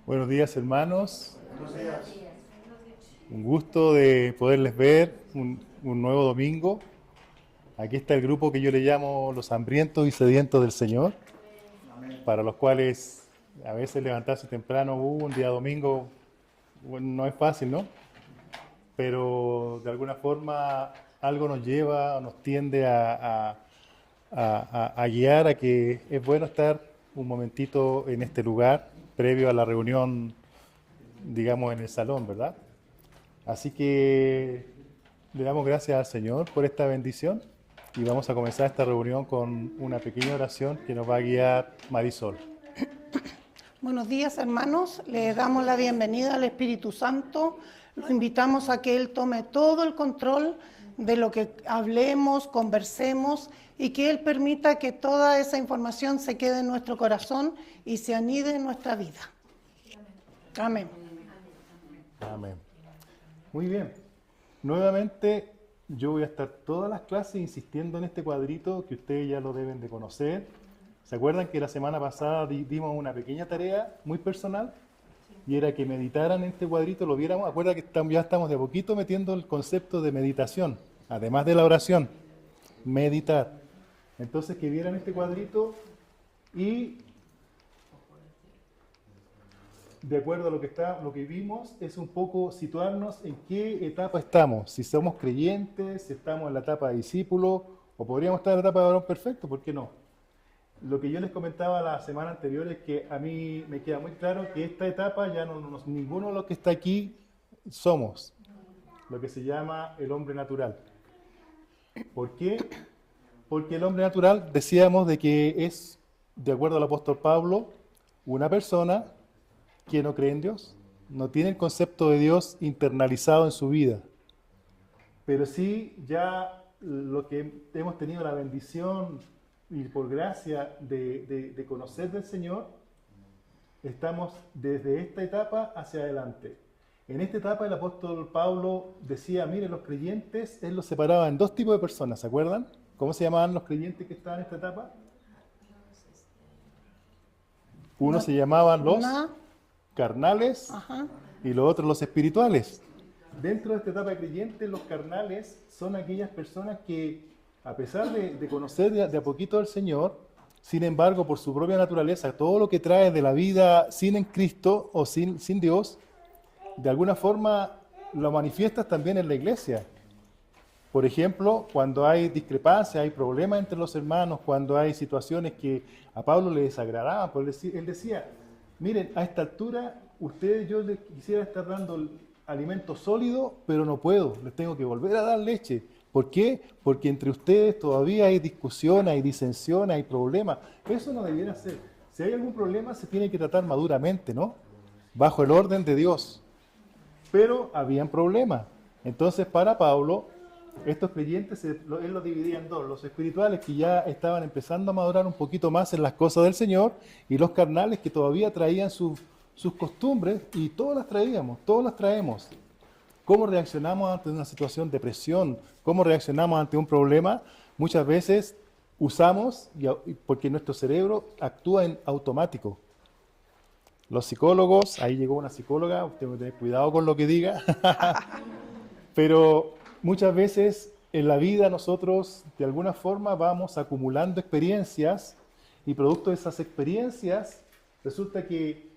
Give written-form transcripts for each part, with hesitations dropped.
Buenos días, hermanos. Un gusto de poderles ver un nuevo domingo. Aquí está el grupo que yo le llamo los hambrientos y sedientos del Señor, para los cuales a veces levantarse temprano, un día domingo, bueno, no es fácil, ¿no? Pero de alguna forma algo nos lleva, nos tiende a guiar a que es bueno estar un momentito en este lugar previo a la reunión, digamos, en el salón, ¿verdad? Así que le damos gracias al Señor por esta bendición y vamos a comenzar esta reunión con una pequeña oración que nos va a guiar Marisol. Buenos días, hermanos. Le damos la bienvenida al Espíritu Santo. Lo invitamos a que Él tome todo el control de lo que hablemos, conversemos y que Él permita que toda esa información se quede en nuestro corazón y se anide en nuestra vida. Amén. Amén. Muy bien. Nuevamente yo voy a estar todas las clases insistiendo en este cuadrito que ustedes ya lo deben de conocer. ¿Se acuerdan que la semana pasada dimos una pequeña tarea muy personal? Y era que meditaran en este cuadrito, lo viéramos. Acuerda que ya estamos de a poquito metiendo el concepto de meditación, además de la oración. Meditar. Entonces que vieran este cuadrito y de acuerdo a lo que vimos, es un poco situarnos en qué etapa estamos. Si somos creyentes, si estamos en la etapa de discípulo, o podríamos estar en la etapa de varón perfecto, ¿por qué no? Lo que yo les comentaba la semana anterior es que a mí me queda muy claro que esta etapa ya ninguno de los que está aquí somos lo que se llama el hombre natural. ¿Por qué? Porque el hombre natural, decíamos, de que es, de acuerdo al apóstol Pablo, una persona que no cree en Dios, no tiene el concepto de Dios internalizado en su vida, pero sí ya lo que hemos tenido la bendición y por gracia de conocer del Señor, estamos desde esta etapa hacia adelante. En esta etapa el apóstol Pablo decía, mire, los creyentes, él los separaba en dos tipos de personas, ¿se acuerdan? ¿Cómo se llamaban los creyentes que estaban en esta etapa? Uno se llamaban los carnales y los otros los espirituales. Dentro de esta etapa de creyentes, los carnales son aquellas personas que, a pesar de conocer de a poquito al Señor, sin embargo, por su propia naturaleza, todo lo que trae de la vida sin en Cristo o sin Dios, de alguna forma lo manifiestas también en la iglesia. Por ejemplo, cuando hay discrepancias, hay problemas entre los hermanos, cuando hay situaciones que a Pablo le desagradaban, pues él decía, miren, a esta altura, yo les quisiera estar dando alimento sólido, pero no puedo, les tengo que volver a dar leche. ¿Por qué? Porque entre ustedes todavía hay discusión, hay disensión, hay problemas. Eso no debiera ser. Si hay algún problema, se tiene que tratar maduramente, ¿no? Bajo el orden de Dios. Pero habían problemas. Entonces, para Pablo, estos creyentes, él los dividía en dos, los espirituales que ya estaban empezando a madurar un poquito más en las cosas del Señor, y los carnales que todavía traían sus costumbres, y todos las traíamos, todos las traemos. ¿Cómo reaccionamos ante una situación de presión? ¿Cómo reaccionamos ante un problema? Muchas veces usamos, porque nuestro cerebro actúa en automático. Los psicólogos, ahí llegó una psicóloga, usted debe tener cuidado con lo que diga, pero muchas veces en la vida nosotros de alguna forma vamos acumulando experiencias y producto de esas experiencias resulta que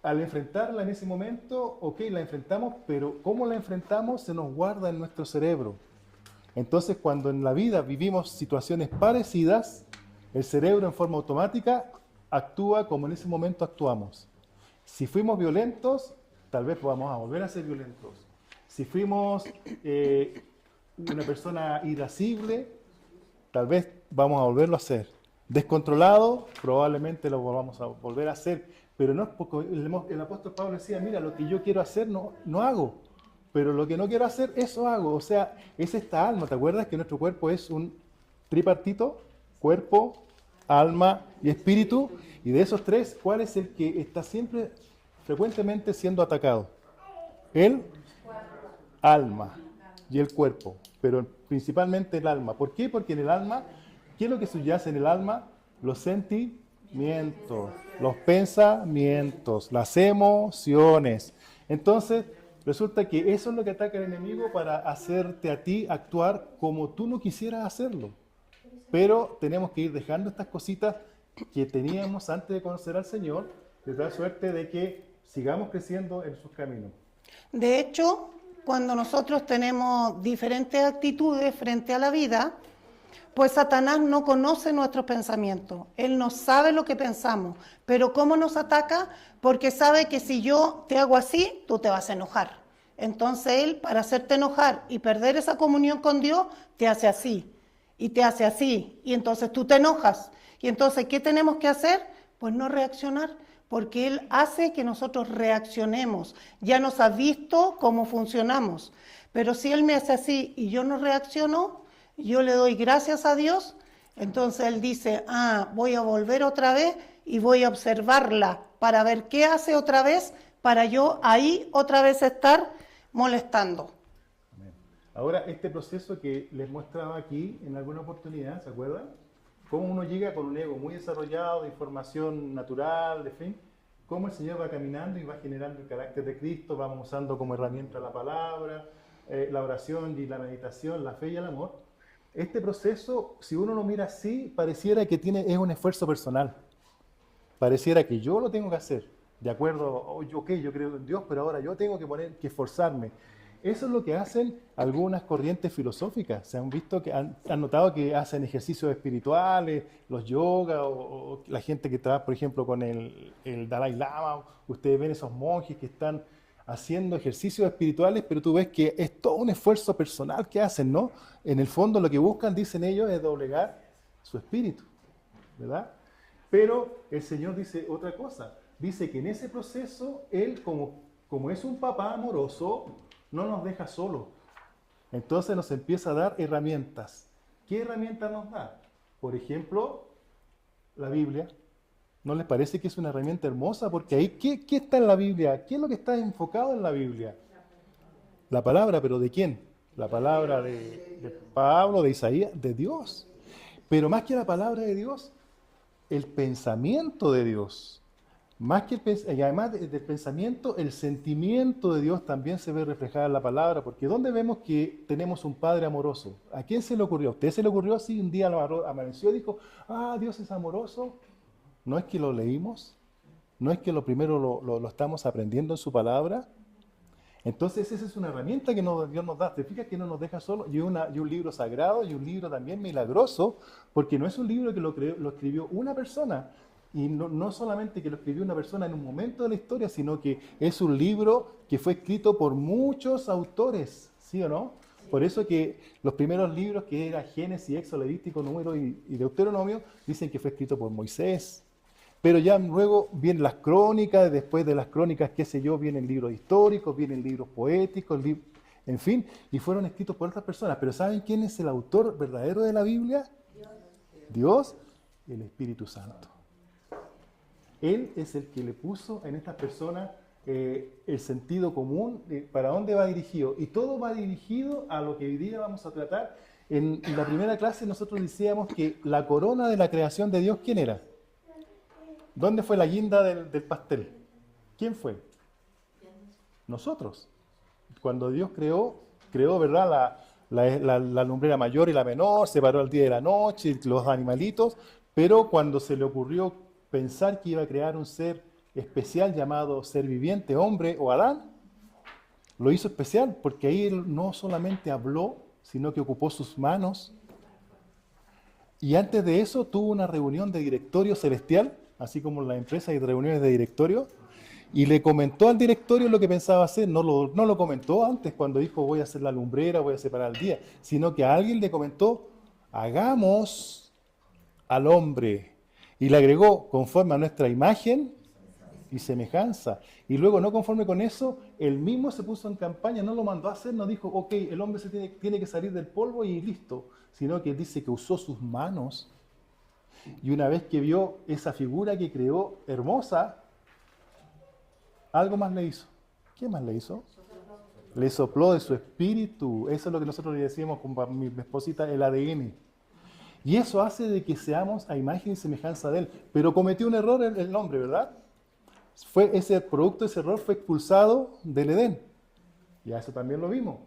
al enfrentarla en ese momento, ok, la enfrentamos, pero cómo la enfrentamos se nos guarda en nuestro cerebro. Entonces cuando en la vida vivimos situaciones parecidas, el cerebro en forma automática actúa como en ese momento actuamos. Si fuimos violentos, tal vez vamos a volver a ser violentos. Si fuimos una persona irascible, tal vez vamos a volverlo a hacer. Descontrolado, probablemente lo vamos a volver a hacer. Pero no es porque el apóstol Pablo decía, mira, lo que yo quiero hacer no hago. Pero lo que no quiero hacer, eso hago. O sea, es esta alma. ¿Te acuerdas que nuestro cuerpo es un tripartito? Cuerpo, alma y espíritu. Y de esos tres, ¿cuál es el que está siempre, frecuentemente siendo atacado? El alma y el cuerpo, pero principalmente el alma. ¿Por qué? Porque en el alma, ¿qué es lo que subyace en el alma? Los los pensamientos, las emociones. Entonces, resulta que eso es lo que ataca el enemigo para hacerte a ti actuar como tú no quisieras hacerlo. Pero tenemos que ir dejando estas cositas que teníamos antes de conocer al Señor, de tal suerte de que sigamos creciendo en sus caminos. De hecho, cuando nosotros tenemos diferentes actitudes frente a la vida, pues Satanás no conoce nuestros pensamientos, él no sabe lo que pensamos, pero ¿cómo nos ataca? Porque sabe que si yo te hago así, tú te vas a enojar. Entonces él, para hacerte enojar y perder esa comunión con Dios, te hace así, y te hace así, y entonces tú te enojas. Y entonces, ¿qué tenemos que hacer? Pues no reaccionar, porque él hace que nosotros reaccionemos. Ya nos ha visto cómo funcionamos, pero si él me hace así y yo no reacciono, yo le doy gracias a Dios, entonces él dice, voy a volver otra vez y voy a observarla para ver qué hace otra vez, para yo ahí otra vez estar molestando. Amén. Ahora, este proceso que les mostraba aquí en alguna oportunidad, ¿se acuerdan? Cómo uno llega con un ego muy desarrollado, de información natural, de fin, cómo el Señor va caminando y va generando el carácter de Cristo, vamos usando como herramienta la palabra, la oración y la meditación, la fe y el amor. Este proceso, si uno lo mira así, pareciera que es un esfuerzo personal. Pareciera que yo lo tengo que hacer, de acuerdo, yo creo en Dios, pero ahora yo tengo que esforzarme. Eso es lo que hacen algunas corrientes filosóficas. Se han visto que han notado que hacen ejercicios espirituales, los yoga o la gente que trabaja, por ejemplo, con el Dalai Lama. Ustedes ven esos monjes que están haciendo ejercicios espirituales, pero tú ves que es todo un esfuerzo personal que hacen, ¿no? En el fondo lo que buscan, dicen ellos, es doblegar su espíritu, ¿verdad? Pero el Señor dice otra cosa. Dice que en ese proceso, Él, como es un papá amoroso, no nos deja solos. Entonces nos empieza a dar herramientas. ¿Qué herramientas nos da? Por ejemplo, la Biblia. ¿No les parece que es una herramienta hermosa? Porque ahí, ¿qué está en la Biblia? ¿Qué es lo que está enfocado en la Biblia? La palabra, ¿pero de quién? La palabra de Pablo, de Isaías, de Dios. Pero más que la palabra de Dios, el pensamiento de Dios. Más que y además del pensamiento, el sentimiento de Dios también se ve reflejado en la palabra, porque ¿dónde vemos que tenemos un Padre amoroso? ¿A quién se le ocurrió? ¿A usted se le ocurrió así? Un día amaneció y dijo, Dios es amoroso. ¿No es que lo leímos? ¿No es que lo primero lo estamos aprendiendo en su palabra? Entonces esa es una herramienta que Dios nos da. ¿Te fijas que no nos deja solo? Y un libro sagrado y un libro también milagroso, porque no es un libro que lo escribió una persona. Y no solamente que lo escribió una persona en un momento de la historia, sino que es un libro que fue escrito por muchos autores, ¿sí o no? Por eso que los primeros libros, que eran Génesis, Éxodo, Levítico, Número y Deuteronomio, dicen que fue escrito por Moisés. Pero ya luego vienen las crónicas, después de las crónicas, qué sé yo, vienen libros históricos, vienen libros poéticos, en fin, y fueron escritos por otras personas. Pero ¿saben quién es el autor verdadero de la Biblia? Dios, el Espíritu Santo. Él es el que le puso en estas personas el sentido común de para dónde va dirigido. Y todo va dirigido a lo que hoy día vamos a tratar. En la primera clase nosotros decíamos que la corona de la creación de Dios, ¿quién era? ¿Dónde fue la guinda del pastel? ¿Quién fue? Nosotros. Cuando Dios creó, ¿verdad? La lumbrera mayor y la menor, separó el día de la noche, los animalitos, pero cuando se le ocurrió pensar que iba a crear un ser especial llamado ser viviente, hombre o Adán, lo hizo especial porque ahí él no solamente habló, sino que ocupó sus manos. Y antes de eso tuvo una reunión de directorio celestial, así como en la empresa hay reuniones de directorio, y le comentó al directorio lo que pensaba hacer. No lo comentó antes cuando dijo voy a hacer la lumbrera, voy a separar el día, sino que a alguien le comentó, hagamos al hombre, y le agregó conforme a nuestra imagen y semejanza. Y luego, no conforme con eso, él mismo se puso en campaña, no lo mandó a hacer, no dijo, ok, el hombre tiene que salir del polvo y listo, sino que dice que usó sus manos. Y una vez que vio esa figura que creó hermosa, algo más le hizo. ¿Qué más le hizo? Le sopló de su espíritu. Eso es lo que nosotros le decíamos con mi esposita, el ADN. Y eso hace de que seamos a imagen y semejanza de Él. Pero cometió un error el hombre, ¿verdad? Ese producto, ese error fue expulsado del Edén. Y a eso también lo vimos.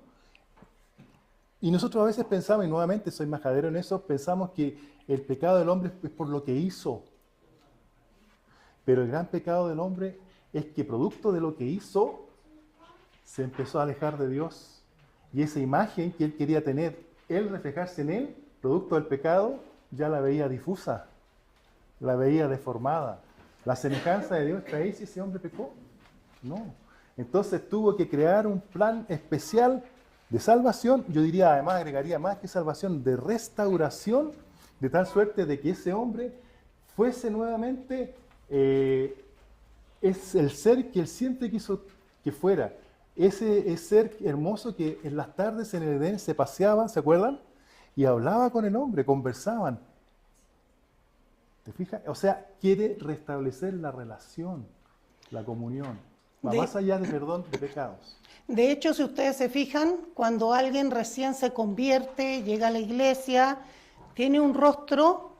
Y nosotros a veces pensamos, y nuevamente soy majadero en eso, pensamos que el pecado del hombre es por lo que hizo. Pero el gran pecado del hombre es que producto de lo que hizo, se empezó a alejar de Dios. Y esa imagen que él quería tener, él reflejarse en él, producto del pecado, ya la veía difusa, la veía deformada. La semejanza de Dios está ahí si ese hombre pecó. No. Entonces tuvo que crear un plan especial de salvación, yo diría, además agregaría más que salvación, de restauración, de tal suerte de que ese hombre fuese nuevamente es el ser que él siempre quiso que fuera. Ese ser hermoso que en las tardes en el Edén se paseaba, ¿se acuerdan? Y hablaba con el hombre, conversaban. ¿Te fijas? O sea, quiere restablecer la relación, la comunión. Va más allá de perdón de pecados. De hecho, si ustedes se fijan, cuando alguien recién se convierte, llega a la iglesia, tiene un rostro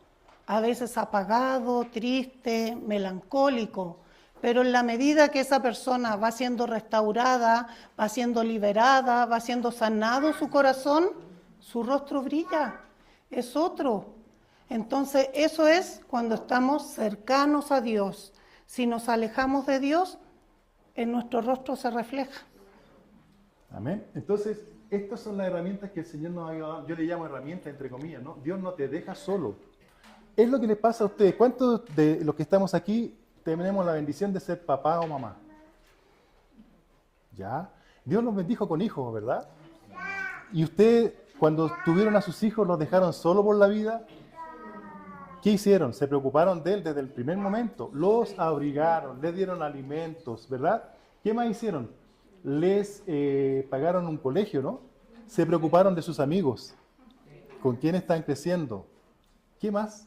a veces apagado, triste, melancólico, pero en la medida que esa persona va siendo restaurada, va siendo liberada, va siendo sanado su corazón, su rostro brilla, es otro. Entonces, eso es cuando estamos cercanos a Dios. Si nos alejamos de Dios, en nuestro rostro se refleja. Amén. Entonces, estas son las herramientas que el Señor nos ha dado. Yo le llamo herramientas, entre comillas, ¿no? Dios no te deja solo. Es lo que le pasa a ustedes. ¿Cuántos de los que estamos aquí tenemos la bendición de ser papá o mamá? ¿Ya? Dios los bendijo con hijos, ¿verdad? Y ustedes, cuando tuvieron a sus hijos, los dejaron solo por la vida. ¿Qué hicieron? Se preocuparon de él desde el primer momento. Los abrigaron, les dieron alimentos, ¿verdad? ¿Qué más hicieron? Les pagaron un colegio, ¿no? Se preocuparon de sus amigos, con quién están creciendo. ¿Qué más?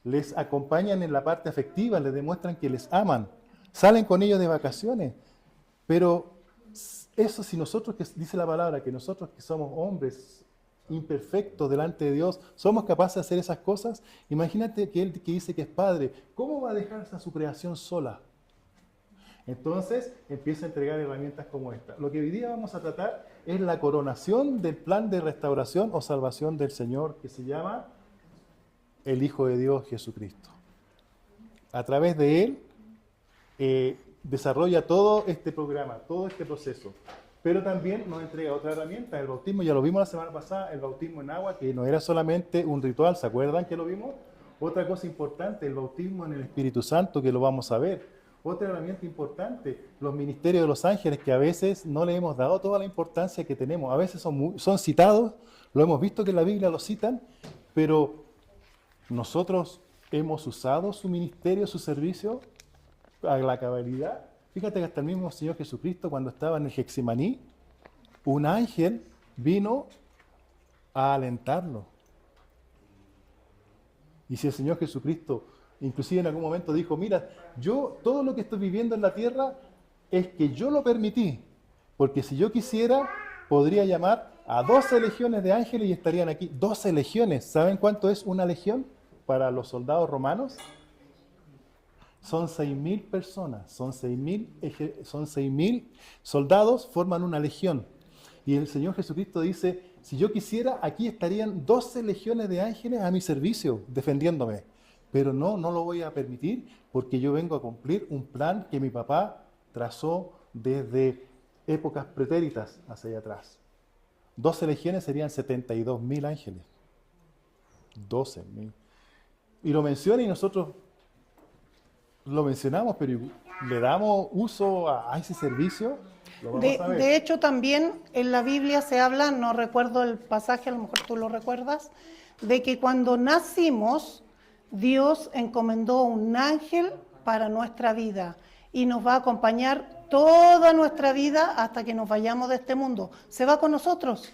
Les acompañan en la parte afectiva, les demuestran que les aman. Salen con ellos de vacaciones. Pero eso si nosotros, que dice la palabra, que nosotros que somos hombres imperfectos delante de Dios, somos capaces de hacer esas cosas, imagínate que Él que dice que es Padre, ¿cómo va a dejar a su creación sola? Entonces empieza a entregar herramientas como esta. Lo que hoy día vamos a tratar es la coronación del plan de restauración o salvación del Señor, que se llama el Hijo de Dios, Jesucristo. A través de Él desarrolla todo este programa, todo este proceso. Pero también nos entrega otra herramienta, el bautismo. Ya lo vimos la semana pasada, el bautismo en agua, que no era solamente un ritual, ¿se acuerdan que lo vimos? Otra cosa importante, el bautismo en el Espíritu Santo, que lo vamos a ver. Otra herramienta importante, los ministerios de los ángeles, que a veces no le hemos dado toda la importancia que tenemos. A veces son citados, lo hemos visto que en la Biblia lo citan, pero nosotros hemos usado su ministerio, su servicio a la cabalidad. Fíjate que hasta el mismo Señor Jesucristo, cuando estaba en el Getsemaní, un ángel vino a alentarlo. Y si el Señor Jesucristo, inclusive en algún momento dijo, mira, yo todo lo que estoy viviendo en la tierra es que yo lo permití, porque si yo quisiera, podría llamar a 12 legiones de ángeles y estarían aquí. 12 legiones, ¿saben cuánto es una legión para los soldados romanos? Son 6.000 personas, son 6.000 soldados, forman una legión. Y el Señor Jesucristo dice, si yo quisiera, aquí estarían 12 legiones de ángeles a mi servicio, defendiéndome. Pero no lo voy a permitir, porque yo vengo a cumplir un plan que mi papá trazó desde épocas pretéritas hacia allá atrás. 12 legiones serían 72.000 ángeles. 12.000. Y lo menciona y nosotros lo mencionamos, pero ¿le damos uso a ese servicio? Lo vamos a ver. De hecho, también en la Biblia se habla, no recuerdo el pasaje, a lo mejor tú lo recuerdas, de que cuando nacimos, Dios encomendó un ángel para nuestra vida y nos va a acompañar toda nuestra vida hasta que nos vayamos de este mundo. Se va con nosotros.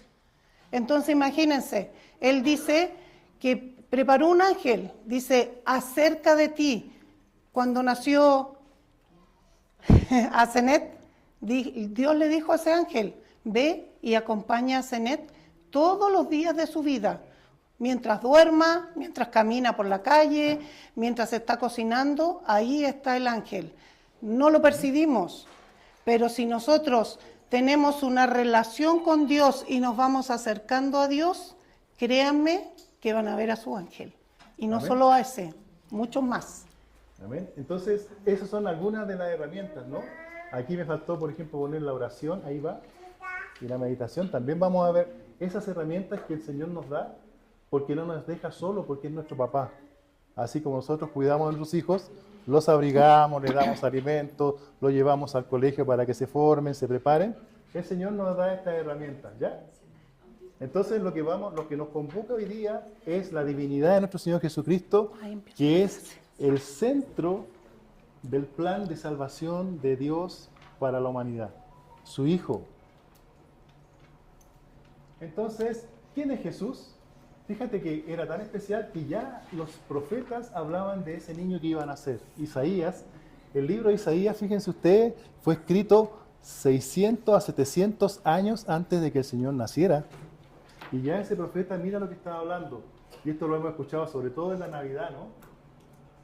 Entonces, imagínense, Él dice que preparó un ángel, dice, acerca de ti. Cuando nació Asenet, Dios le dijo a ese ángel, ve y acompaña a Asenet todos los días de su vida. Mientras duerma, mientras camina por la calle, mientras está cocinando, ahí está el ángel. No lo percibimos, pero si nosotros tenemos una relación con Dios y nos vamos acercando a Dios, créanme que van a ver a su ángel. Y no Amén. solo a ese, muchos más. Amén. Entonces, esas son algunas de las herramientas, ¿no? Aquí me faltó, por ejemplo, poner la oración, ahí va, y la meditación. También vamos a ver esas herramientas que el Señor nos da, porque no nos deja solo, porque es nuestro papá. Así como nosotros cuidamos a nuestros hijos, los abrigamos, les damos alimentos, los llevamos al colegio para que se formen, se preparen, el Señor nos da estas herramientas, ¿ya? Entonces lo que nos convoca hoy día es la divinidad de nuestro Señor Jesucristo, que es el centro del plan de salvación de Dios para la humanidad, su Hijo. Entonces, ¿quién es Jesús? Fíjate que era tan especial que ya los profetas hablaban de ese niño que iba a nacer. Isaías, el libro de Isaías, fíjense ustedes, fue escrito 600 a 700 años antes de que el Señor naciera. Y ya ese profeta, mira lo que estaba hablando. Y esto lo hemos escuchado sobre todo en la Navidad, ¿no?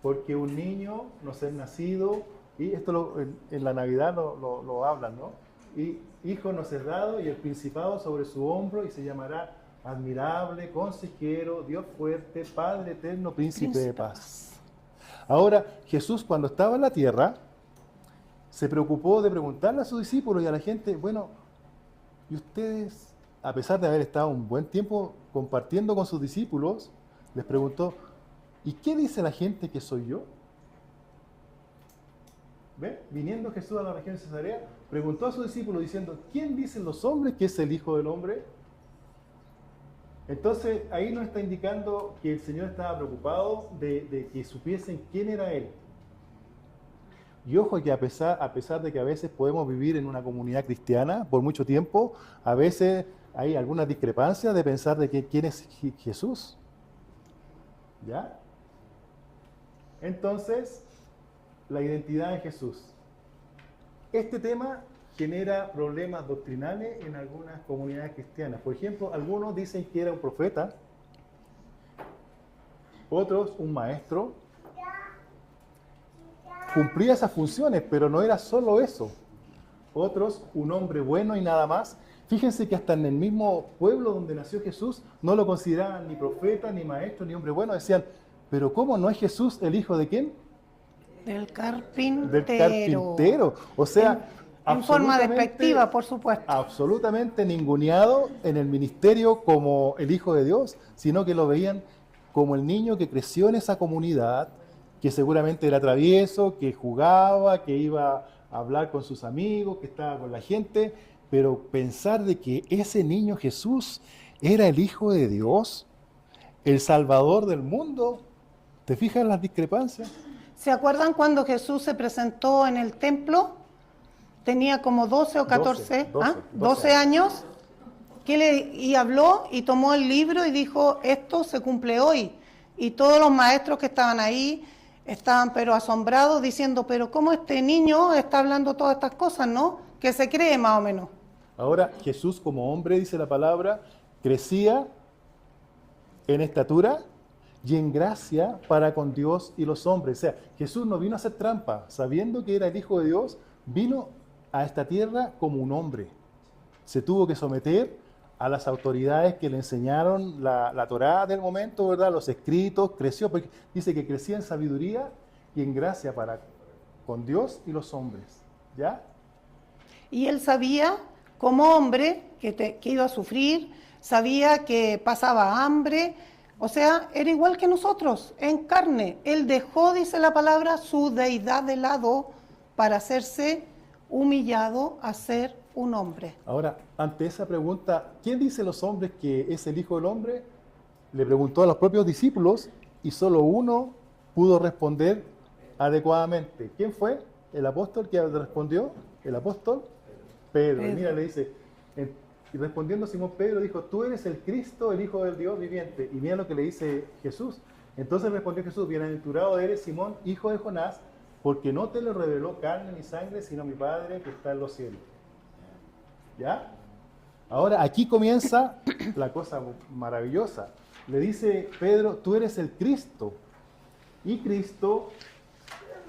Porque un niño nos es nacido, y esto en la Navidad lo hablan, ¿no? Y hijo nos es dado, y el principado sobre su hombro, y se llamará admirable, consejero, Dios fuerte, Padre eterno, príncipe de paz. Ahora, Jesús cuando estaba en la tierra, se preocupó de preguntarle a sus discípulos y a la gente, bueno, ¿y ustedes, a pesar de haber estado un buen tiempo compartiendo con sus discípulos, les preguntó, ¿y qué dice la gente que soy yo? ¿Ve? Viniendo Jesús a la región de Cesarea, preguntó a sus discípulos diciendo, ¿quién dicen los hombres que es el Hijo del Hombre? Entonces, ahí nos está indicando que el Señor estaba preocupado de que supiesen quién era Él. Y ojo que a pesar de que a veces podemos vivir en una comunidad cristiana por mucho tiempo, a veces hay algunas discrepancias de pensar de que quién es Jesús. ¿Ya? Entonces, la identidad de Jesús. Este tema genera problemas doctrinales en algunas comunidades cristianas. Por ejemplo, algunos dicen que era un profeta, otros un maestro. Cumplía esas funciones, pero no era solo eso. Otros, un hombre bueno y nada más. Fíjense que hasta en el mismo pueblo donde nació Jesús no lo consideraban ni profeta, ni maestro, ni hombre bueno. Decían, pero ¿cómo no es Jesús el hijo de quién? Del carpintero. Del carpintero. O sea, en forma despectiva, por supuesto. Absolutamente ninguneado en el ministerio como el Hijo de Dios, sino que lo veían como el niño que creció en esa comunidad, que seguramente era travieso, que jugaba, que iba a hablar con sus amigos, que estaba con la gente, pero pensar de que ese niño Jesús era el Hijo de Dios, el Salvador del mundo, ¿te fijas en las discrepancias? ¿Se acuerdan cuando Jesús se presentó en el templo? Tenía como 12 o 14, 12 años, y habló y tomó el libro y dijo, esto se cumple hoy. Y todos los maestros que estaban ahí estaban pero asombrados diciendo, pero ¿cómo este niño está hablando todas estas cosas, no? Que se cree más o menos. Ahora, Jesús como hombre, dice la palabra, crecía en estatura y en gracia para con Dios y los hombres. O sea, Jesús no vino a hacer trampa, sabiendo que era el Hijo de Dios, vino a esta tierra como un hombre. Se tuvo que someter a las autoridades que le enseñaron la Torá del momento, ¿verdad? Los escritos, creció, porque dice que crecía en sabiduría y en gracia para con Dios y los hombres. ¿Ya? Y él sabía, como hombre, que iba a sufrir, sabía que pasaba hambre, o sea, era igual que nosotros, en carne. Él dejó, dice la palabra, su deidad de lado para hacerse humillado a ser un hombre. Ahora, ante esa pregunta, ¿quién dice los hombres que es el Hijo del Hombre? Le preguntó a los propios discípulos y solo uno pudo responder adecuadamente. ¿Quién fue? ¿El apóstol que respondió? ¿El apóstol? Pedro. Y mira, le dice, y respondiendo Simón Pedro dijo, tú eres el Cristo, el Hijo del Dios viviente. Y mira lo que le dice Jesús. Entonces respondió Jesús, bienaventurado eres Simón, hijo de Jonás, porque no te lo reveló carne ni sangre, sino mi Padre que está en los cielos. ¿Ya? Ahora, aquí comienza la cosa maravillosa. le dice Pedro, tú eres el Cristo. Y Cristo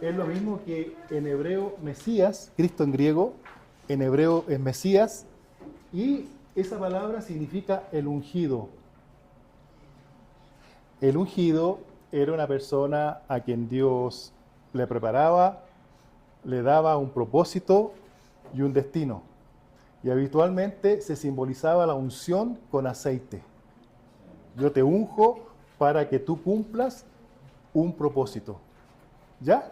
es lo mismo que en hebreo Mesías, Cristo en griego, en hebreo es Mesías, y esa palabra significa el ungido. El ungido era una persona a quien Dios le preparaba, le daba un propósito y un destino. Y habitualmente se simbolizaba la unción con aceite. Yo te unjo para que tú cumplas un propósito. ¿Ya?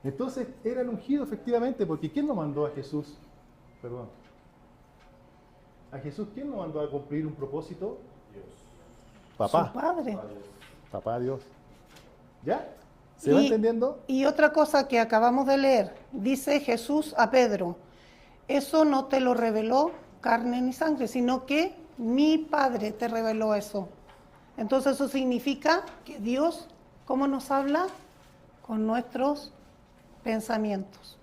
Entonces era el ungido efectivamente, porque ¿quién lo mandó a Jesús? Perdón. ¿A Jesús quién lo mandó a cumplir un propósito? Dios. Papá. Su padre. Papá Dios. ¿Ya? ¿Se va entendiendo? Y otra cosa que acabamos de leer, dice Jesús a Pedro, eso no te lo reveló carne ni sangre, sino que mi Padre te reveló eso. Entonces eso significa que Dios, ¿cómo nos habla? Con nuestros pensamientos.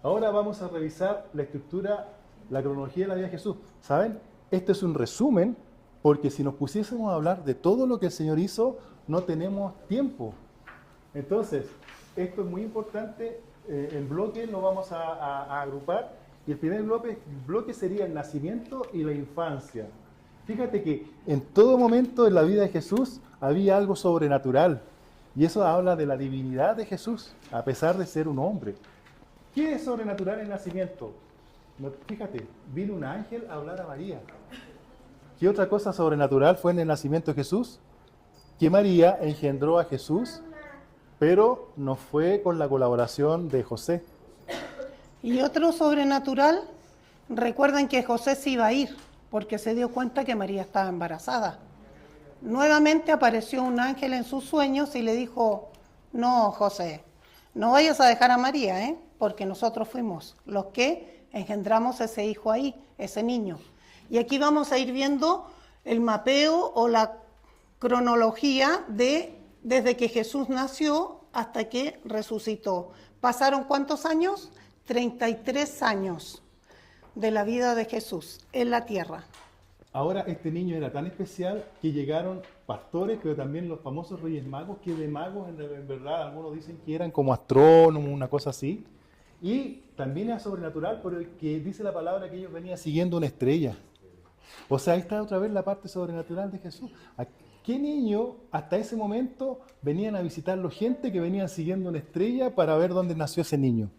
Ahora vamos a revisar la estructura, la cronología de la vida de Jesús. ¿Saben? Esto es un resumen, porque si nos pusiésemos a hablar de todo lo que el Señor hizo, no tenemos tiempo. Entonces, esto es muy importante. El bloque lo vamos a agrupar. Y el primer bloque sería el nacimiento y la infancia. Fíjate que en todo momento en la vida de Jesús había algo sobrenatural. Y eso habla de la divinidad de Jesús, a pesar de ser un hombre. ¿Qué es sobrenatural en el nacimiento? Fíjate, vino un ángel a hablar a María. ¿Qué otra cosa sobrenatural fue en el nacimiento de Jesús? Que María engendró a Jesús, pero no fue con la colaboración de José. Y otro sobrenatural, recuerden que José se iba a ir, porque se dio cuenta que María estaba embarazada. Nuevamente apareció un ángel en sus sueños y le dijo, no, José, no vayas a dejar a María, porque nosotros fuimos los que engendramos ese hijo ahí, ese niño. Y aquí vamos a ir viendo el mapeo o la cronología desde que Jesús nació hasta que resucitó. ¿Pasaron cuántos años? 33 años de la vida de Jesús en la tierra. Ahora este niño era tan especial que llegaron pastores, pero también los famosos Reyes Magos, que de magos en verdad algunos dicen que eran como astrónomos, una cosa así. Y también era sobrenatural porque dice la palabra que ellos venían siguiendo una estrella. O sea, ahí está otra vez la parte sobrenatural de Jesús. ¿A qué niño hasta ese momento venían a visitarlo gente que venían siguiendo una estrella para ver dónde nació ese niño?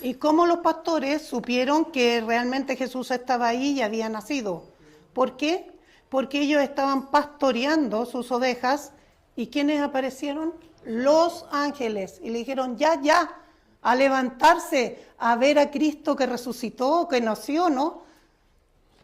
¿Y cómo los pastores supieron que realmente Jesús estaba ahí y había nacido? ¿Por qué? Porque ellos estaban pastoreando sus ovejas y ¿quiénes aparecieron? Los ángeles. Y le dijeron, ya, a levantarse, a ver a Cristo que resucitó, que nació, ¿no?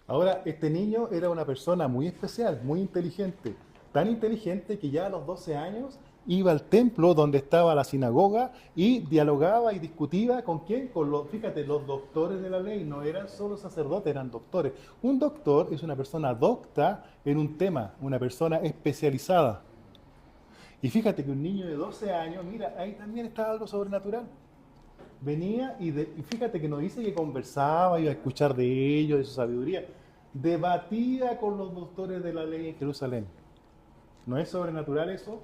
Ahora, este niño era una persona muy especial, muy inteligente. Tan inteligente que ya a los 12 años iba al templo donde estaba la sinagoga y dialogaba y discutía con quién, fíjate, los doctores de la ley, no eran solo sacerdotes, eran doctores. Un doctor es una persona docta en un tema, una persona especializada. Y fíjate que un niño de 12 años, mira, ahí también estaba algo sobrenatural. Venía y fíjate que nos dice que conversaba, iba a escuchar de ellos, de su sabiduría. Debatía con los doctores de la ley en Jerusalén. ¿No es sobrenatural eso?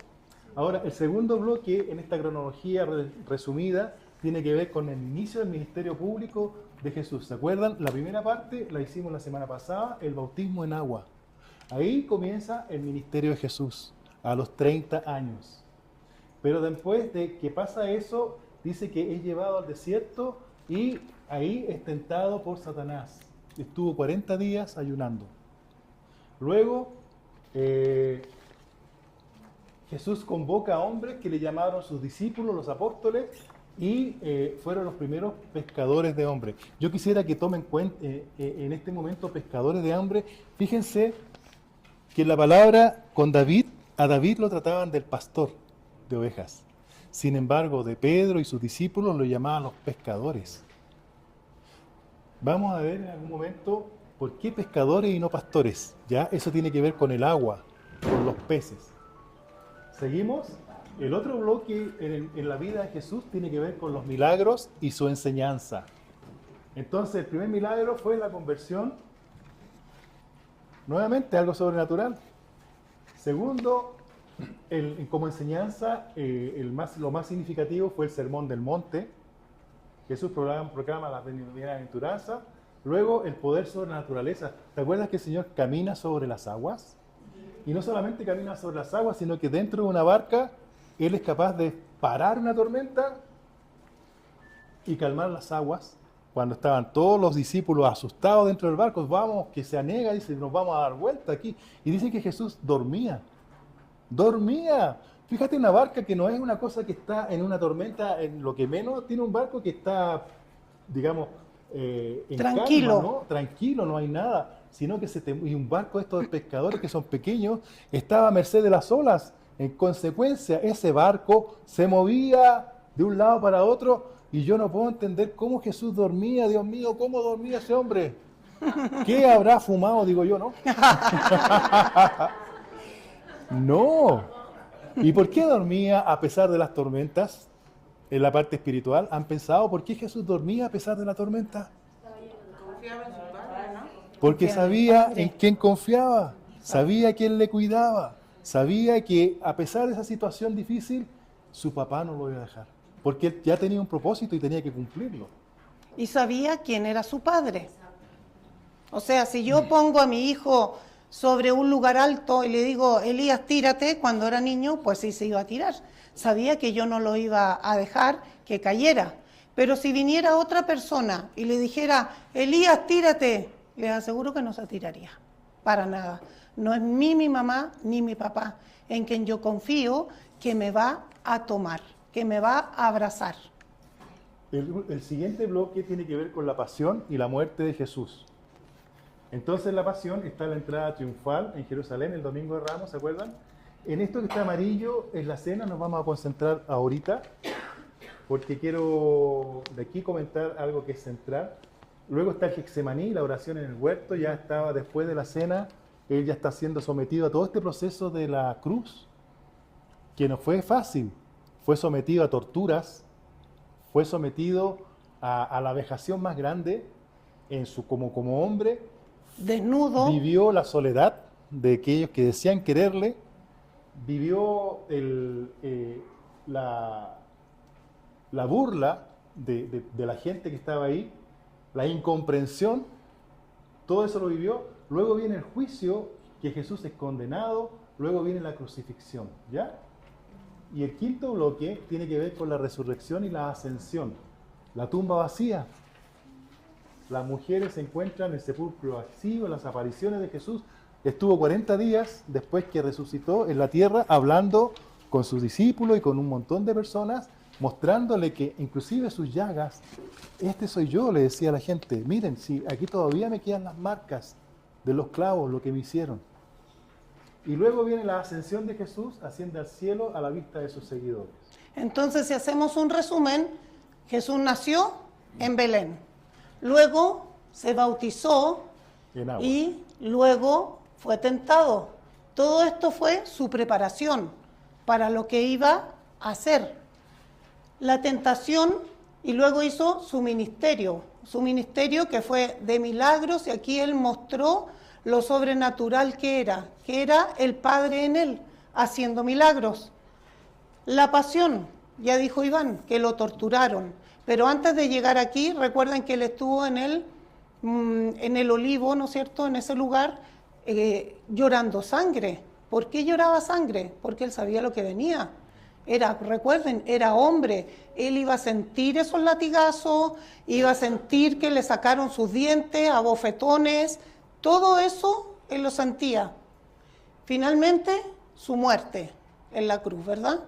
Ahora, el segundo bloque en esta cronología resumida tiene que ver con el inicio del ministerio público de Jesús. ¿Se acuerdan? La primera parte la hicimos la semana pasada, el bautismo en agua. Ahí comienza el ministerio de Jesús, a los 30 años. Pero después de que pasa eso, dice que es llevado al desierto y ahí es tentado por Satanás. Estuvo 40 días ayunando. Luego, Jesús convoca a hombres que le llamaron sus discípulos, los apóstoles, y fueron los primeros pescadores de hombres. Yo quisiera que tomen cuenta en este momento pescadores de hombres. Fíjense que la palabra con David, a David lo trataban del pastor de ovejas. Sin embargo, de Pedro y sus discípulos lo llamaban los pescadores. Vamos a ver en algún momento por qué pescadores y no pastores. Ya eso tiene que ver con el agua, con los peces. Seguimos. El otro bloque en la vida de Jesús tiene que ver con los milagros y su enseñanza. Entonces, el primer milagro fue la conversión. Nuevamente, algo sobrenatural. Segundo, como enseñanza, lo más significativo fue el Sermón del Monte. Jesús proclama la bienaventuranza. Luego, el poder sobre la naturaleza. ¿Te acuerdas que el Señor camina sobre las aguas? Y no solamente camina sobre las aguas, sino que dentro de una barca, Él es capaz de parar una tormenta y calmar las aguas. Cuando estaban todos los discípulos asustados dentro del barco, vamos, que se anega, dice, nos vamos a dar vuelta aquí. Y dice que Jesús dormía. Dormía. Fíjate, una barca que no es una cosa que está en una tormenta, en lo que menos tiene un barco que está, digamos, en tranquilo. calma, ¿no? Tranquilo, no hay nada. Sino que y un barco de estos pescadores que son pequeños estaba a merced de las olas. En consecuencia, ese barco se movía de un lado para otro y yo no puedo entender cómo Jesús dormía. Dios mío, ¿cómo dormía ese hombre? ¿Qué habrá fumado? Digo yo, ¿no? No. ¿Y por qué dormía a pesar de las tormentas? En la parte espiritual, ¿han pensado por qué Jesús dormía a pesar de la tormenta? Confiaba en su padre, ¿no? Porque sabía en quién confiaba, sabía quién le cuidaba, sabía que a pesar de esa situación difícil, su papá no lo iba a dejar. Porque él ya tenía un propósito y tenía que cumplirlo. Y sabía quién era su padre. O sea, si yo pongo a mi hijo sobre un lugar alto y le digo, Elías, tírate, cuando era niño, pues sí se iba a tirar. Sabía que yo no lo iba a dejar que cayera. Pero si viniera otra persona y le dijera, Elías, tírate, les aseguro que no se tiraría, para nada. No es mi mamá, ni mi papá, en quien yo confío que me va a tomar, que me va a abrazar. El siguiente bloque tiene que ver con la pasión y la muerte de Jesús. Entonces la pasión está en la entrada triunfal en Jerusalén, el domingo de Ramos, ¿se acuerdan? En esto que está amarillo es la cena, nos vamos a concentrar ahorita, porque quiero de aquí comentar algo que es central. Luego está el Getsemaní, la oración en el huerto, ya estaba después de la cena, él ya está siendo sometido a todo este proceso de la cruz, que no fue fácil, fue sometido a torturas, fue sometido a la vejación más grande como hombre, desnudo, vivió la soledad de aquellos que decían quererle, vivió la burla de la gente que estaba ahí, la incomprensión, todo eso lo vivió. Luego viene el juicio, que Jesús es condenado, luego viene la crucifixión, ¿ya? Y el quinto bloque tiene que ver con la resurrección y la ascensión. La tumba vacía. Las mujeres se encuentran en el sepulcro vacío, las apariciones de Jesús. Estuvo 40 días después que resucitó en la tierra hablando con sus discípulos y con un montón de personas, mostrándole que inclusive sus llagas, este soy yo, le decía a la gente, miren, si aquí todavía me quedan las marcas de los clavos, lo que me hicieron. Y luego viene la ascensión de Jesús, asciende al cielo a la vista de sus seguidores. Entonces, si hacemos un resumen, Jesús nació en Belén. Luego se bautizó y luego fue tentado. Todo esto fue su preparación para lo que iba a hacer. La tentación, y luego hizo su ministerio que fue de milagros, y aquí él mostró lo sobrenatural que era el Padre en él, haciendo milagros. La pasión, ya dijo Iván, que lo torturaron. Pero antes de llegar aquí, recuerden que él estuvo en el Olivo, ¿no es cierto?, en ese lugar, llorando sangre. ¿Por qué lloraba sangre? Porque él sabía lo que venía. Recuerden, era hombre. Él iba a sentir esos latigazos, iba a sentir que le sacaron sus dientes a bofetones. Todo eso él lo sentía. Finalmente, su muerte en la cruz, ¿verdad?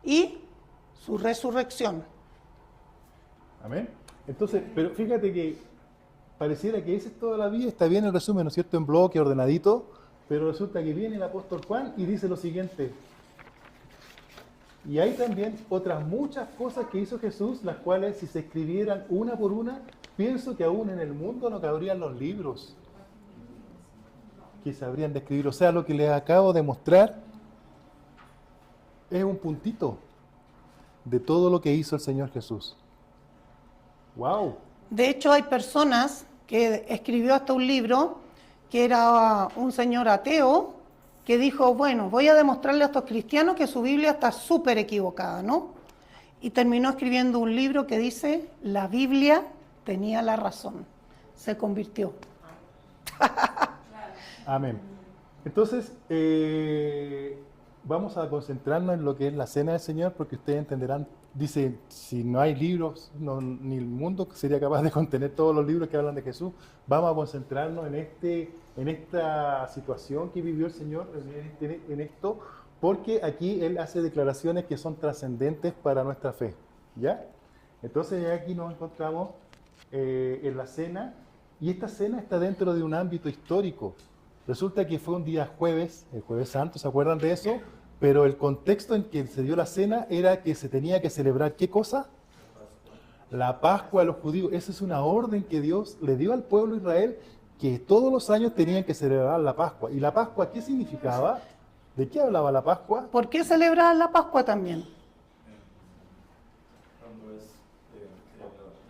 Y su resurrección. Amén. Entonces, pero fíjate que pareciera que esa es toda la vida, está bien el resumen, ¿no es cierto?, en bloque, ordenadito, pero resulta que viene el apóstol Juan y dice lo siguiente. Y hay también otras muchas cosas que hizo Jesús, las cuales si se escribieran una por una, pienso que aún en el mundo no cabrían los libros que se habrían de escribir. O sea, lo que les acabo de mostrar es un puntito de todo lo que hizo el Señor Jesús. ¡Wow! De hecho, hay personas que escribió hasta un libro que era un señor ateo que dijo, bueno, voy a demostrarle a estos cristianos que su Biblia está súper equivocada, ¿no? Y terminó escribiendo un libro que dice, la Biblia tenía la razón. Se convirtió. Amén. Entonces, vamos a concentrarnos en lo que es la cena del Señor, porque ustedes entenderán, dice, si no hay libros, ni el mundo sería capaz de contener todos los libros que hablan de Jesús. Vamos a concentrarnos en esta situación que vivió el Señor, en esto, porque aquí Él hace declaraciones que son trascendentes para nuestra fe, ¿ya? Entonces ya aquí nos encontramos en la cena, y esta cena está dentro de un ámbito histórico. Resulta que fue un día jueves, el Jueves Santo, ¿se acuerdan de eso? Pero el contexto en que se dio la cena era que se tenía que celebrar, ¿qué cosa? La Pascua de los judíos. Esa es una orden que Dios le dio al pueblo de Israel, que todos los años tenían que celebrar la Pascua. ¿Y la Pascua qué significaba? ¿De qué hablaba la Pascua? ¿Por qué celebrar la Pascua también? Cuando es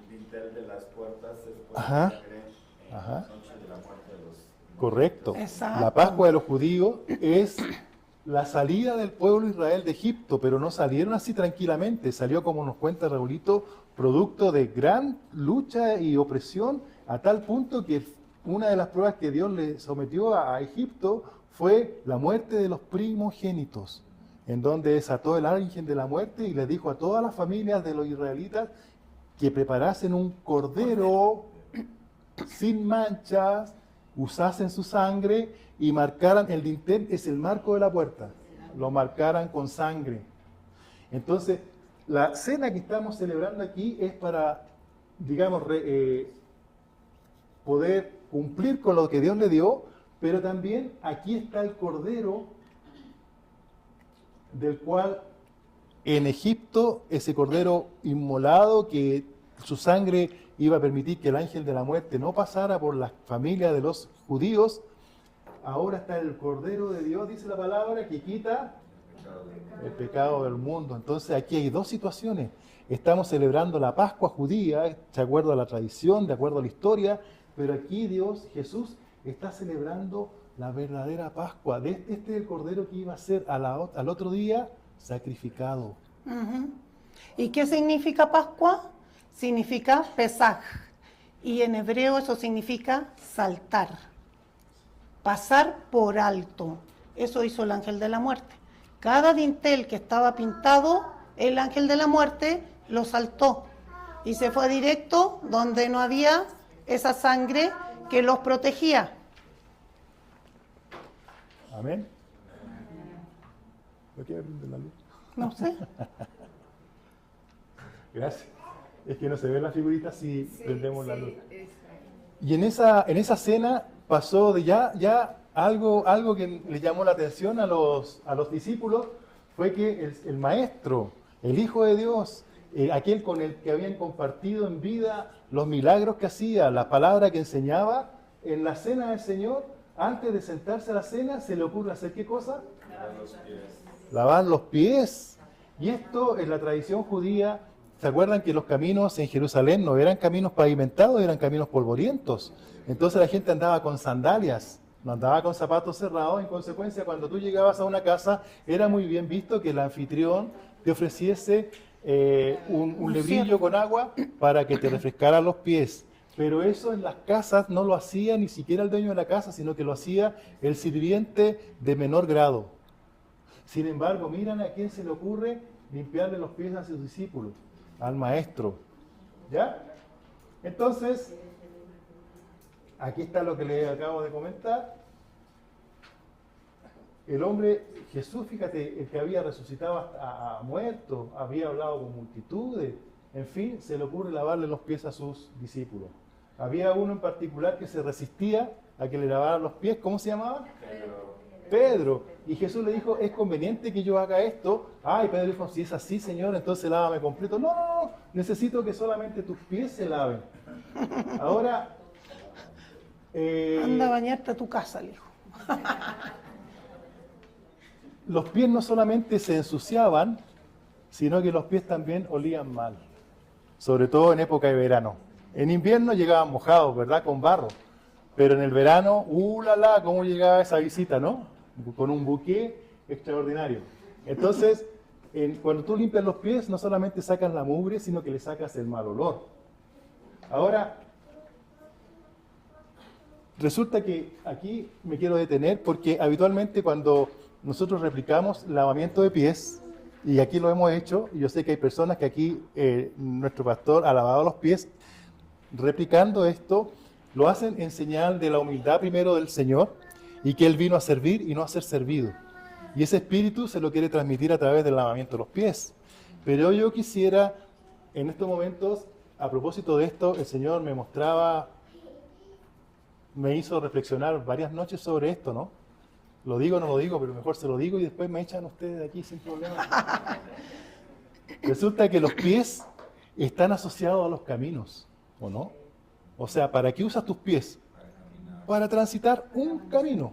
el dintel de las puertas después Ajá. de la Ajá. noche de la muerte de los... Correcto. Exacto. La Pascua de los judíos es la salida del pueblo de Israel de Egipto, pero no salieron así tranquilamente. Salió, como nos cuenta Raulito, producto de gran lucha y opresión, a tal punto que una de las pruebas que Dios le sometió a Egipto fue la muerte de los primogénitos, en donde desató el ángel de la muerte y le dijo a todas las familias de los israelitas que preparasen un cordero sin manchas, usasen su sangre y marcaran, el dintel es el marco de la puerta, lo marcaran con sangre. Entonces, la cena que estamos celebrando aquí es para, digamos, poder cumplir con lo que Dios le dio, pero también aquí está el cordero del cual en Egipto, ese cordero inmolado, que su sangre iba a permitir que el ángel de la muerte no pasara por la familia de los judíos. Ahora está el Cordero de Dios, dice la palabra, que quita el pecado del mundo. Entonces aquí hay dos situaciones. Estamos celebrando la Pascua judía, de acuerdo a la tradición, de acuerdo a la historia, pero aquí Dios, Jesús, está celebrando la verdadera Pascua. Este es el Cordero que iba a ser al otro día sacrificado. Ujú. ¿Y qué significa Pascua? Significa Pesaj. Y en hebreo eso significa saltar. Pasar por alto. Eso hizo el ángel de la muerte. Cada dintel que estaba pintado, el ángel de la muerte lo saltó. Y se fue directo donde no había esa sangre que los protegía. Amén. ¿Por qué prende la luz? No sé. Gracias. Es que no se ve la figurita si prendemos la luz. Y en esa cena pasó de ya algo que le llamó la atención a los discípulos, fue que el maestro, el Hijo de Dios, aquel con el que habían compartido en vida los milagros que hacía, la palabra que enseñaba, en la cena del Señor, antes de sentarse a la cena, se le ocurre hacer ¿qué cosa? Lavar los pies. Lavar los pies. Y esto en la tradición judía, ¿se acuerdan que los caminos en Jerusalén no eran caminos pavimentados, eran caminos polvorientos? Entonces la gente andaba con sandalias, no andaba con zapatos cerrados. En consecuencia, cuando tú llegabas a una casa, era muy bien visto que el anfitrión te ofreciese un lebrillo con agua para que te refrescara los pies. Pero eso en las casas no lo hacía ni siquiera el dueño de la casa, sino que lo hacía el sirviente de menor grado. Sin embargo, miran a quién se le ocurre limpiarle los pies a sus discípulos, al maestro. ¿Ya? Entonces, aquí está lo que les acabo de comentar. El hombre, Jesús, fíjate, el que había resucitado a muertos, había hablado con multitudes, en fin, se le ocurre lavarle los pies a sus discípulos. Había uno en particular que se resistía a que le lavaran los pies, ¿cómo se llamaba? Pedro. Y Jesús le dijo, ¿es conveniente que yo haga esto? Ay, Pedro dijo, si es así, Señor, entonces lávame completo. No, necesito que solamente tus pies se laven. Ahora, Anda a bañarte a tu casa, le dijo. los pies no solamente se ensuciaban, sino que los pies también olían mal, sobre todo en época de verano. En invierno llegaban mojados, ¿verdad? Con barro. Pero en el verano, la, cómo llegaba esa visita, ¿no? con un buqué extraordinario. Entonces, cuando tú limpias los pies, no solamente sacas la mugre, sino que le sacas el mal olor. Ahora, resulta que aquí me quiero detener porque habitualmente cuando nosotros replicamos lavamiento de pies, y aquí lo hemos hecho, y yo sé que hay personas que aquí nuestro pastor ha lavado los pies, replicando esto, lo hacen en señal de la humildad primero del Señor, y que Él vino a servir y no a ser servido. Y ese espíritu se lo quiere transmitir a través del lavamiento de los pies. Pero yo quisiera, en estos momentos, a propósito de esto, el Señor me hizo reflexionar varias noches sobre esto, ¿no? Lo digo o no lo digo, pero mejor se lo digo y después me echan ustedes de aquí sin problema. Resulta que los pies están asociados a los caminos, ¿o no? O sea, ¿para qué usas tus pies? Para transitar un camino.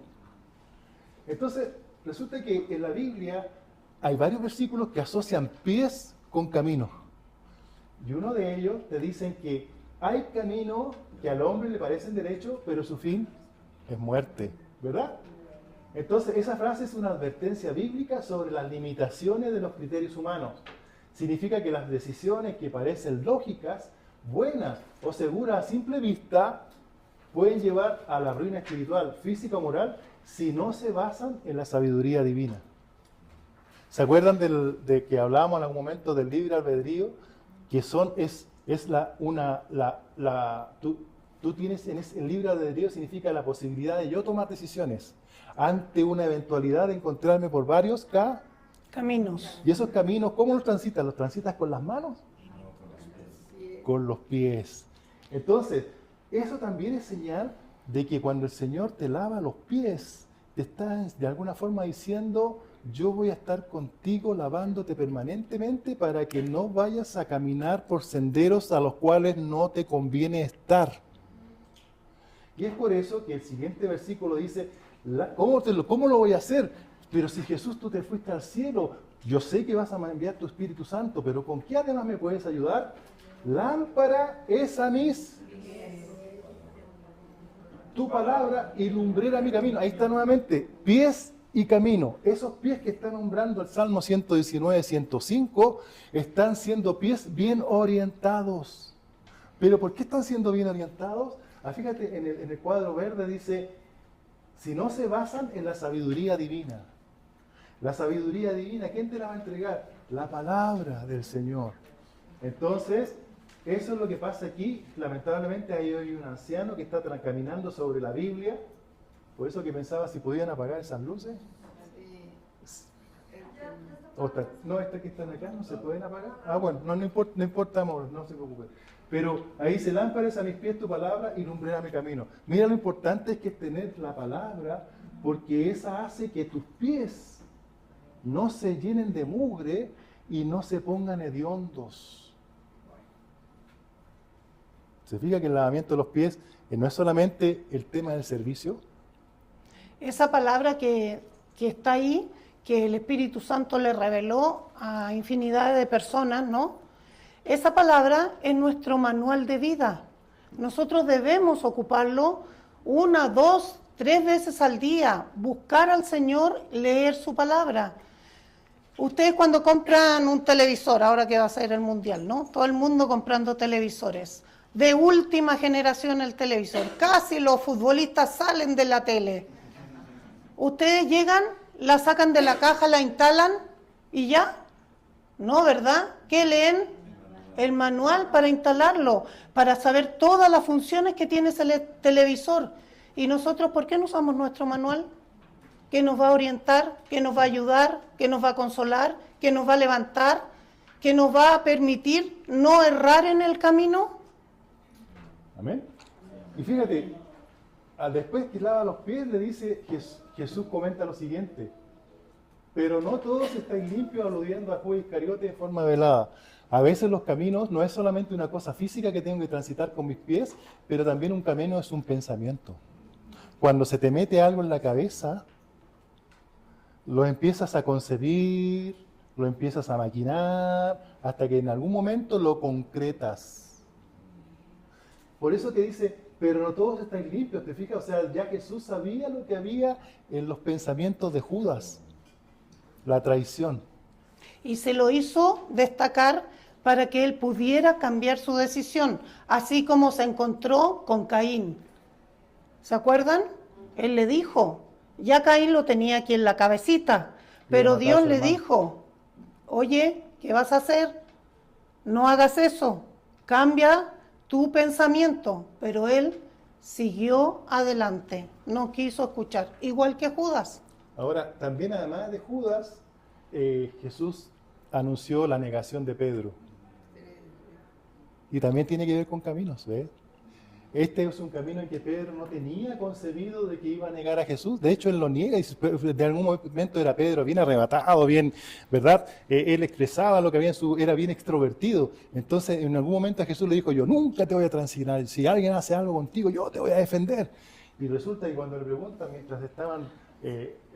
Entonces, resulta que en la Biblia hay varios versículos que asocian pies con caminos. Y uno de ellos te dicen que hay caminos que al hombre le parecen derechos, pero su fin es muerte, ¿verdad? Entonces, esa frase es una advertencia bíblica sobre las limitaciones de los criterios humanos. Significa que las decisiones que parecen lógicas, buenas o seguras a simple vista, pueden llevar a la ruina espiritual, física o moral, si no se basan en la sabiduría divina. ¿Se acuerdan de que hablábamos en algún momento del libre albedrío? Que tú tienes el libre albedrío significa la posibilidad de yo tomar decisiones ante una eventualidad de encontrarme por varios caminos. ¿Y esos caminos cómo los transitas? ¿Los transitas con las manos? Con los pies. Entonces, eso también es señal de que cuando el Señor te lava los pies, te está de alguna forma diciendo, yo voy a estar contigo lavándote permanentemente para que no vayas a caminar por senderos a los cuales no te conviene estar. Y es por eso que el siguiente versículo dice, ¿cómo lo voy a hacer? Pero si Jesús tú te fuiste al cielo, yo sé que vas a enviar tu Espíritu Santo, pero ¿con qué además me puedes ayudar? Lámpara es a mis tu palabra y lumbrera mi camino. Ahí está nuevamente, pies y camino. Esos pies que está nombrando el Salmo 119, 105, están siendo pies bien orientados. ¿Pero por qué están siendo bien orientados? Fíjate, en el cuadro verde dice, si no se basan en la sabiduría divina. La sabiduría divina, ¿quién te la va a entregar? La palabra del Señor. Entonces, eso es lo que pasa aquí. Lamentablemente ahí hay un anciano que está caminando sobre la Biblia. Por eso que pensaba si podían apagar esas luces. No, estas que están acá no se pueden apagar. Bueno, no importa, amor, no se preocupen. Pero ahí dice, lámparas a mis pies tu palabra y lumbrera mi camino. Mira, lo importante es que es tener la palabra, porque esa hace que tus pies no se llenen de mugre y no se pongan hediondos. ¿Se fija que el lavamiento de los pies no es solamente el tema del servicio? Esa palabra que está ahí, que el Espíritu Santo le reveló a infinidad de personas, ¿no? Esa palabra es nuestro manual de vida. Nosotros debemos ocuparlo 1, 2, 3 veces al día, buscar al Señor, leer su palabra. Ustedes cuando compran un televisor, ahora que va a ser el mundial, ¿no? Todo el mundo comprando televisores. De última generación el televisor. Casi los futbolistas salen de la tele. Ustedes llegan, la sacan de la caja, la instalan y ya. No, ¿verdad? ¿Qué leen? El manual para instalarlo, para saber todas las funciones que tiene ese televisor. ¿Y nosotros por qué no usamos nuestro manual? Que nos va a orientar, que nos va a ayudar, que nos va a consolar, que nos va a levantar, que nos va a permitir no errar en el camino. Amén. Y fíjate, después que lava los pies le dice, Jesús comenta lo siguiente, pero no todos estáis limpios, aludiendo a Judas Iscariote de forma velada. A veces los caminos no es solamente una cosa física que tengo que transitar con mis pies, pero también un camino es un pensamiento. Cuando se te mete algo en la cabeza, lo empiezas a concebir, lo empiezas a maquinar, hasta que en algún momento lo concretas. Por eso te dice, pero no todos estáis limpios, ¿te fijas? O sea, ya Jesús sabía lo que había en los pensamientos de Judas, la traición. Y se lo hizo destacar para que él pudiera cambiar su decisión, así como se encontró con Caín. ¿Se acuerdan? Él le dijo, ya Caín lo tenía aquí en la cabecita, pero Dios le dijo, oye, ¿qué vas a hacer? No hagas eso, cambia tu pensamiento. Pero él siguió adelante, no quiso escuchar, igual que Judas. Ahora, también además de Judas, Jesús anunció la negación de Pedro. Y también tiene que ver con caminos, ¿ves? Este es un camino en que Pedro no tenía concebido de que iba a negar a Jesús. De hecho, él lo niega y de algún momento era Pedro bien arrebatado, bien, ¿verdad? Él expresaba lo que había en su... era bien extrovertido. Entonces, en algún momento a Jesús le dijo, yo nunca te voy a transignar. Si alguien hace algo contigo, yo te voy a defender. Y resulta que cuando le preguntan, mientras estaban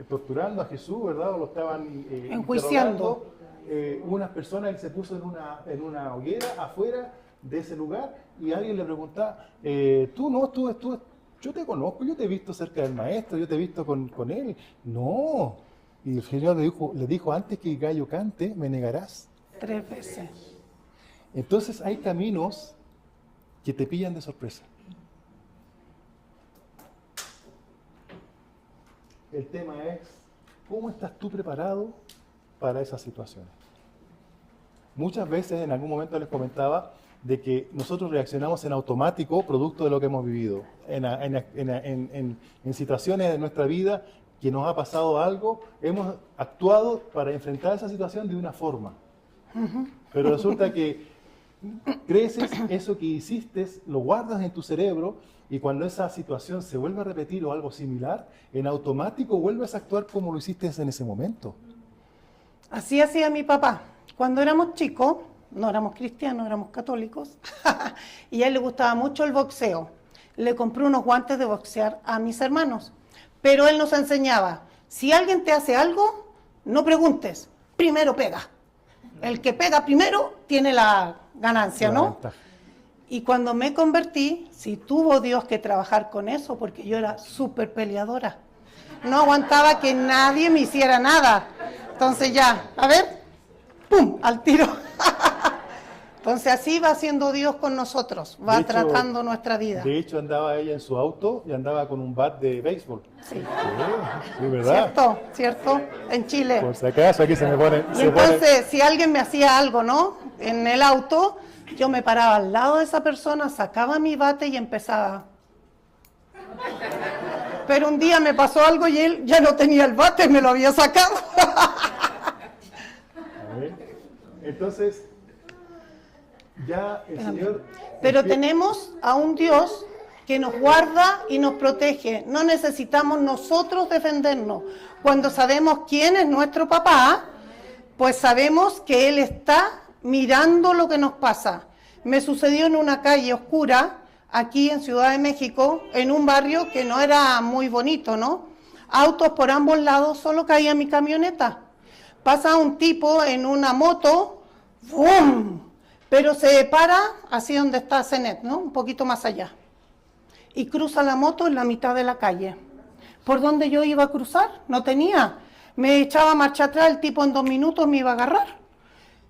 torturando a Jesús, ¿verdad? O lo estaban enjuiciando. Unas personas, él se puso en una hoguera afuera de ese lugar y alguien le preguntaba, yo te conozco, yo te he visto cerca del maestro, yo te he visto con él. No. Y el Señor le dijo, antes que el gallo cante, me negarás 3 veces. Entonces hay caminos que te pillan de sorpresa. El tema es, ¿cómo estás tú preparado para esas situaciones? Muchas veces, en algún momento les comentaba, de que nosotros reaccionamos en automático producto de lo que hemos vivido. En situaciones de nuestra vida que nos ha pasado algo, hemos actuado para enfrentar esa situación de una forma. Pero resulta que creces, eso que hiciste, lo guardas en tu cerebro y cuando esa situación se vuelve a repetir o algo similar, en automático vuelves a actuar como lo hiciste en ese momento. Así hacía mi papá. Cuando éramos chicos, no éramos cristianos, éramos católicos, y a él le gustaba mucho el boxeo. Le compré unos guantes de boxear a mis hermanos, pero él nos enseñaba, si alguien te hace algo, no preguntes, primero pega. El que pega primero tiene la ganancia, ¿no? Y cuando me convertí, sí tuvo Dios que trabajar con eso, porque yo era súper peleadora. No aguantaba que nadie me hiciera nada. Entonces ya, a ver, ¡pum!, al tiro. Entonces así va haciendo Dios con nosotros, va tratando nuestra vida. De hecho andaba ella en su auto y andaba con un bat de béisbol. Sí. Sí, ¿verdad? Cierto, en Chile. Por si acaso aquí se me pone... Y entonces, si alguien me hacía algo, ¿no?, en el auto, yo me paraba al lado de esa persona, sacaba mi bate y empezaba. Pero un día me pasó algo y él ya no tenía el bate, me lo había sacado. Entonces, ya el Señor... Pero tenemos a un Dios que nos guarda y nos protege. No necesitamos nosotros defendernos. Cuando sabemos quién es nuestro papá, pues sabemos que Él está mirando lo que nos pasa. Me sucedió en una calle oscura, aquí en Ciudad de México, en un barrio que no era muy bonito, ¿no? Autos por ambos lados, solo caía mi camioneta. Pasa un tipo en una moto, ¡bum!, pero se para así donde está Cenet, ¿no?, un poquito más allá. Y cruza la moto en la mitad de la calle. ¿Por dónde yo iba a cruzar? No tenía. Me echaba marcha atrás, el tipo en 2 minutos me iba a agarrar.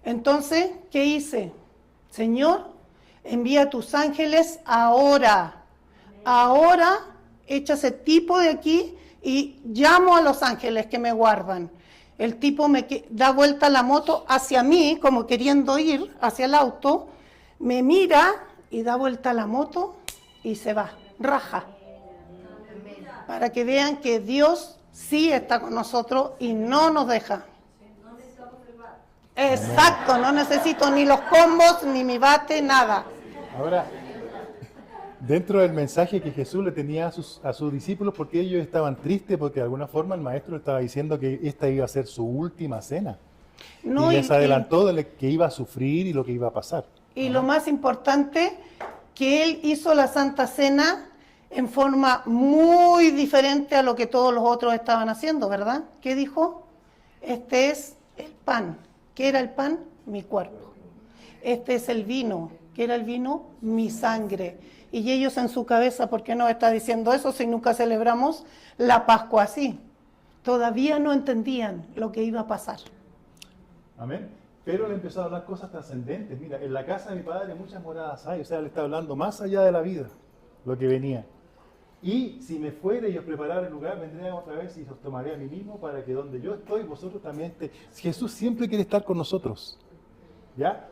Entonces, ¿qué hice? Señor, envía tus ángeles ahora. Ahora, echa ese tipo de aquí y llamo a los ángeles que me guardan. El tipo me da vuelta la moto hacia mí, como queriendo ir hacia el auto, me mira y da vuelta la moto y se va, raja. Para que vean que Dios sí está con nosotros y no nos deja. Exacto, no necesito ni los combos, ni mi bate, nada. Ahora, dentro del mensaje que Jesús le tenía a sus discípulos, porque ellos estaban tristes, porque de alguna forma el maestro le estaba diciendo que esta iba a ser su última cena. No, y les adelantó de lo que iba a sufrir y lo que iba a pasar. Y lo más importante, que Él hizo la Santa Cena en forma muy diferente a lo que todos los otros estaban haciendo, ¿verdad? ¿Qué dijo? Este es el pan. ¿Qué era el pan? Mi cuerpo. Este es el vino. ¿Qué era el vino? Mi sangre. Y ellos en su cabeza, ¿por qué nos está diciendo eso si nunca celebramos la Pascua así? Todavía no entendían lo que iba a pasar. Amén. Pero le empezó a hablar cosas trascendentes. Mira, en la casa de mi padre muchas moradas hay. O sea, le está hablando más allá de la vida, lo que venía. Y si me fuere y os preparara el lugar, vendré otra vez y os tomaré a mí mismo para que donde yo estoy, vosotros también estéis. Jesús siempre quiere estar con nosotros. ¿Ya?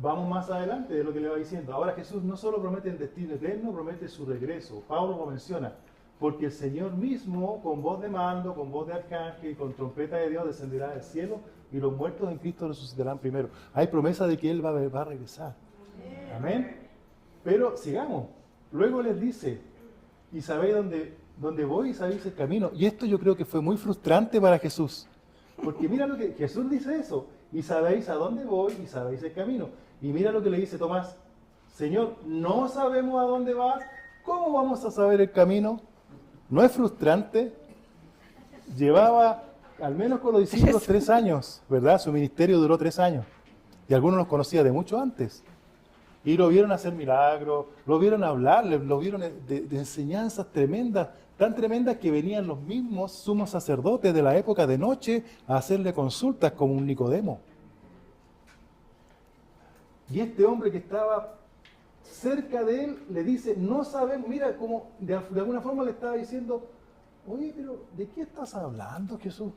Vamos más adelante de lo que le va diciendo. Ahora Jesús no solo promete el destino eterno, promete su regreso. Pablo lo menciona. Porque el Señor mismo, con voz de mando, con voz de arcángel y con trompeta de Dios, descenderá del cielo y los muertos en Cristo resucitarán primero. Hay promesa de que Él va a regresar. Amén. Pero sigamos. Luego les dice, y sabéis dónde voy y sabéis el camino. Y esto yo creo que fue muy frustrante para Jesús. Porque mira lo que Jesús dice eso. Y sabéis a dónde voy y sabéis el camino. Y mira lo que le dice Tomás. Señor, no sabemos a dónde vas. ¿Cómo vamos a saber el camino? ¿No es frustrante? Llevaba, al menos con los discípulos, 3 años, ¿verdad? Su ministerio duró 3 años. Y algunos los conocía de mucho antes. Y lo vieron hacer milagros, lo vieron hablar, lo vieron de enseñanzas tremendas, tan tremendas que venían los mismos sumos sacerdotes de la época de noche a hacerle consultas como un Nicodemo. Y este hombre que estaba cerca de él le dice, no sabemos, mira, como de alguna forma le estaba diciendo, oye, pero ¿de qué estás hablando, Jesús?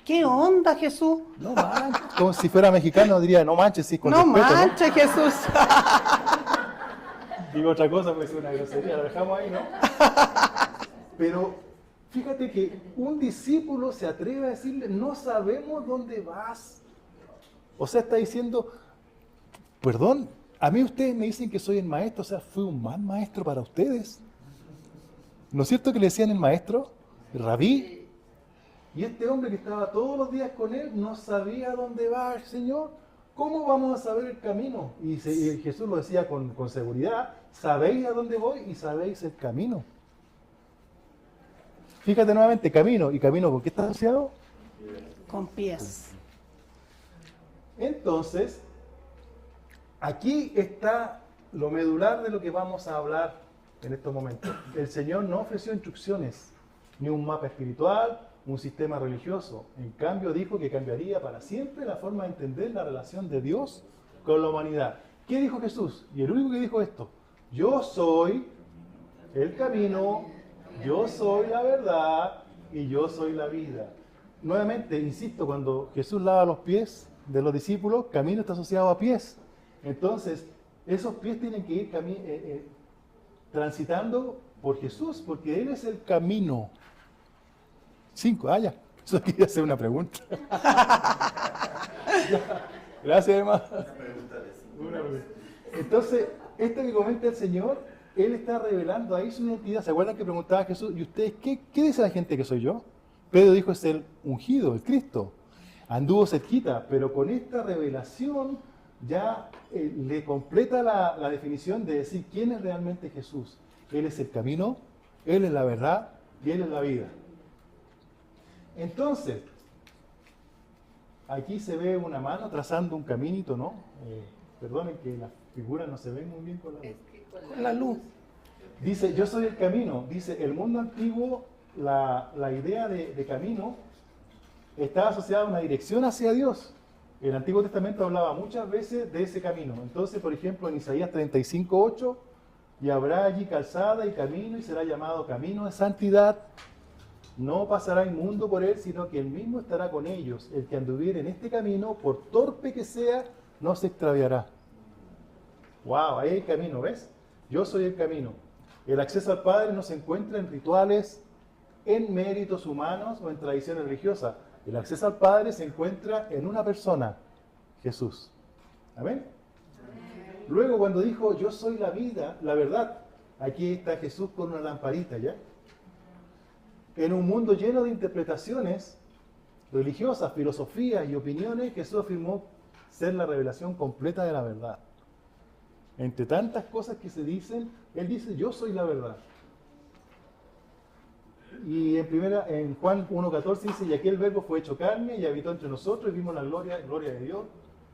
¿Qué onda, Jesús? No manches, como si fuera mexicano diría, no manches, sí, con No respeto, manches, Jesús. Digo otra cosa, pues es una grosería, lo dejamos ahí, ¿no? Pero fíjate que un discípulo se atreve a decirle, no sabemos dónde vas. O sea, está diciendo, perdón, a mí ustedes me dicen que soy el maestro, o sea, fui un mal maestro para ustedes. ¿No es cierto que le decían el maestro? El rabí. Y este hombre que estaba todos los días con él no sabía dónde va el Señor. ¿Cómo vamos a saber el camino? Y Jesús lo decía con seguridad, sabéis a dónde voy y sabéis el camino. Fíjate nuevamente, camino. ¿Y camino con qué está asociado? Con pies. Entonces, aquí está lo medular de lo que vamos a hablar en estos momentos. El Señor no ofreció instrucciones, ni un mapa espiritual, un sistema religioso. En cambio, dijo que cambiaría para siempre la forma de entender la relación de Dios con la humanidad. ¿Qué dijo Jesús? Y el único que dijo esto, yo soy el camino, yo soy la verdad y yo soy la vida. Nuevamente, insisto, cuando Jesús lava los pies de los discípulos, camino está asociado a pies. Entonces, esos pies tienen que ir transitando por Jesús, porque Él es el camino. 5, ya. Eso quería hacer una pregunta. Gracias, hermano. Entonces, esto que comenta el Señor, Él está revelando ahí su identidad. ¿Se acuerdan que preguntaba a Jesús, ¿y ustedes qué dice la gente que soy yo? Pedro dijo, es el ungido, el Cristo. Anduvo cerquita, pero con esta revelación ya le completa la definición de decir quién es realmente Jesús. Él es el camino, Él es la verdad y Él es la vida. Entonces, aquí se ve una mano trazando un caminito, ¿no? Perdonen que las figuras no se ven muy bien con la luz. Con la luz. Dice, yo soy el camino. Dice, el mundo antiguo, la idea de camino estaba asociada a una dirección hacia Dios. El Antiguo Testamento hablaba muchas veces de ese camino. Entonces, por ejemplo, en Isaías 35:8, y habrá allí calzada y camino, y será llamado camino de santidad. No pasará inmundo por él, sino que él mismo estará con ellos. El que anduviere en este camino, por torpe que sea, no se extraviará. Wow, ahí hay camino, ¿ves? Yo soy el camino. El acceso al Padre no se encuentra en rituales, en méritos humanos o en tradiciones religiosas. El acceso al Padre se encuentra en una persona, Jesús. ¿Amén? Luego cuando dijo, yo soy la vida, la verdad, aquí está Jesús con una lamparita, ¿ya? En un mundo lleno de interpretaciones religiosas, filosofías y opiniones, Jesús afirmó ser la revelación completa de la verdad. Entre tantas cosas que se dicen, Él dice, yo soy la verdad. Y en Juan 1:14 dice, y aquel verbo fue hecho carne y habitó entre nosotros y vimos la gloria de Dios,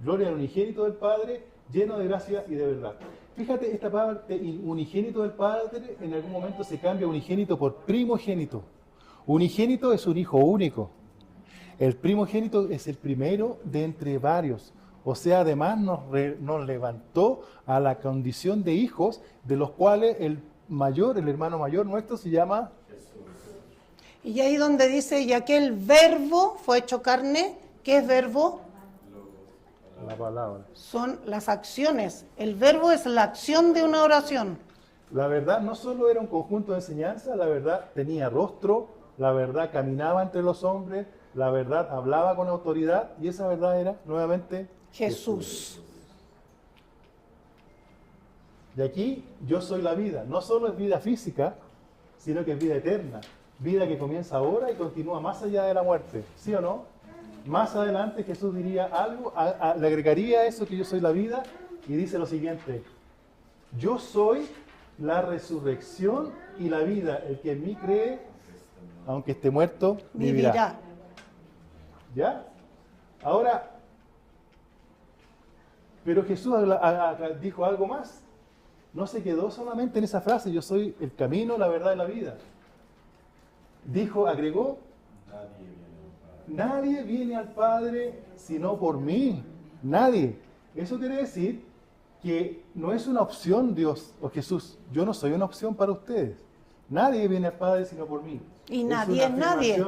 gloria del unigénito del Padre, lleno de gracia y de verdad. Fíjate, esta parte unigénito del Padre en algún momento se cambia unigénito por primogénito. Unigénito es un hijo único. El primogénito es el primero de entre varios. O sea, además nos levantó a la condición de hijos, de los cuales el mayor, el hermano mayor nuestro, se llama Y ahí donde dice, y aquel verbo fue hecho carne, ¿qué es verbo? la palabra. Son las acciones. El verbo es la acción de una oración. La verdad no solo era un conjunto de enseñanza, la verdad tenía rostro, la verdad caminaba entre los hombres, la verdad hablaba con autoridad y esa verdad era nuevamente Jesús. Y aquí yo soy la vida, no solo es vida física, sino que es vida eterna, vida que comienza ahora y continúa más allá de la muerte, ¿sí o no? Más adelante Jesús diría algo, le agregaría a eso que yo soy la vida y dice lo siguiente: yo soy la resurrección y la vida, el que en mí cree, aunque esté muerto, vivirá. ¿Ya? Ahora, pero Jesús dijo algo más. No se quedó solamente en esa frase, yo soy el camino, la verdad y la vida. Dijo, agregó, nadie viene al Padre sino por mí. Nadie. Eso quiere decir que no es una opción Dios o Jesús. Yo no soy una opción para ustedes. Nadie viene al Padre sino por mí. Y nadie es nadie.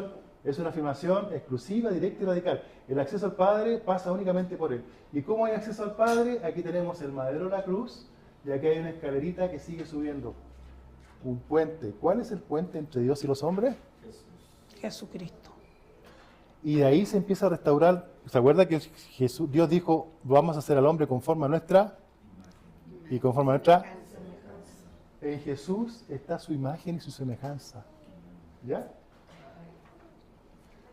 Es una afirmación exclusiva, directa y radical. El acceso al Padre pasa únicamente por Él. ¿Y cómo hay acceso al Padre? Aquí tenemos el madero de la cruz y aquí hay una escalerita que sigue subiendo. Un puente. ¿Cuál es el puente entre Dios y los hombres? Jesucristo. Y de ahí se empieza a restaurar. ¿Se acuerda que Dios dijo, vamos a hacer al hombre conforme a nuestra? Y conforme a nuestra. En Jesús está su imagen y su semejanza. ¿Ya?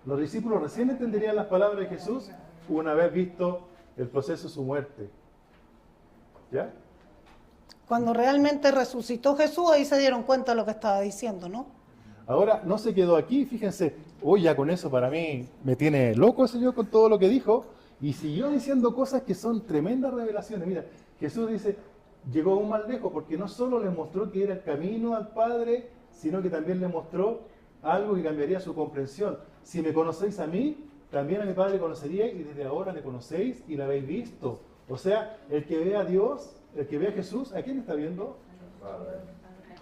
Los discípulos recién entenderían las palabras de Jesús una vez visto el proceso de su muerte. ¿Ya? Cuando realmente resucitó Jesús, ahí se dieron cuenta de lo que estaba diciendo, ¿no? Ahora, no se quedó aquí, fíjense, hoy ya con eso para mí me tiene loco el Señor con todo lo que dijo, y siguió diciendo cosas que son tremendas revelaciones. Mira, Jesús dice, llegó aún más lejos, porque no solo le mostró que era el camino al Padre, sino que también le mostró algo que cambiaría su comprensión. Si me conocéis a mí, también a mi Padre conoceríais, y desde ahora le conocéis y la habéis visto. O sea, el que ve a Dios, el que ve a Jesús, ¿a quién está viendo?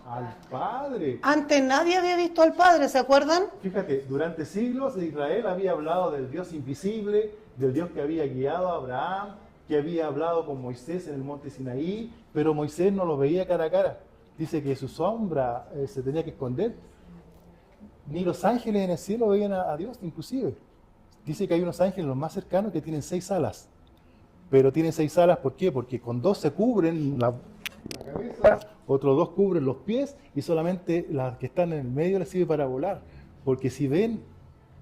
Al Padre. Antes nadie había visto al Padre, ¿se acuerdan? Fíjate, durante siglos Israel había hablado del Dios invisible, del Dios que había guiado a Abraham, que había hablado con Moisés en el monte Sinaí, pero Moisés no lo veía cara a cara. Dice que su sombra se tenía que esconder. Ni los ángeles en el cielo veían a Dios, inclusive. Dice que hay unos ángeles los más cercanos que tienen 6 alas. Pero tienen 6 alas, ¿por qué? Porque con 2 se cubren la cabeza, otros 2 cubren los pies y solamente las que están en el medio les sirve para volar. Porque si ven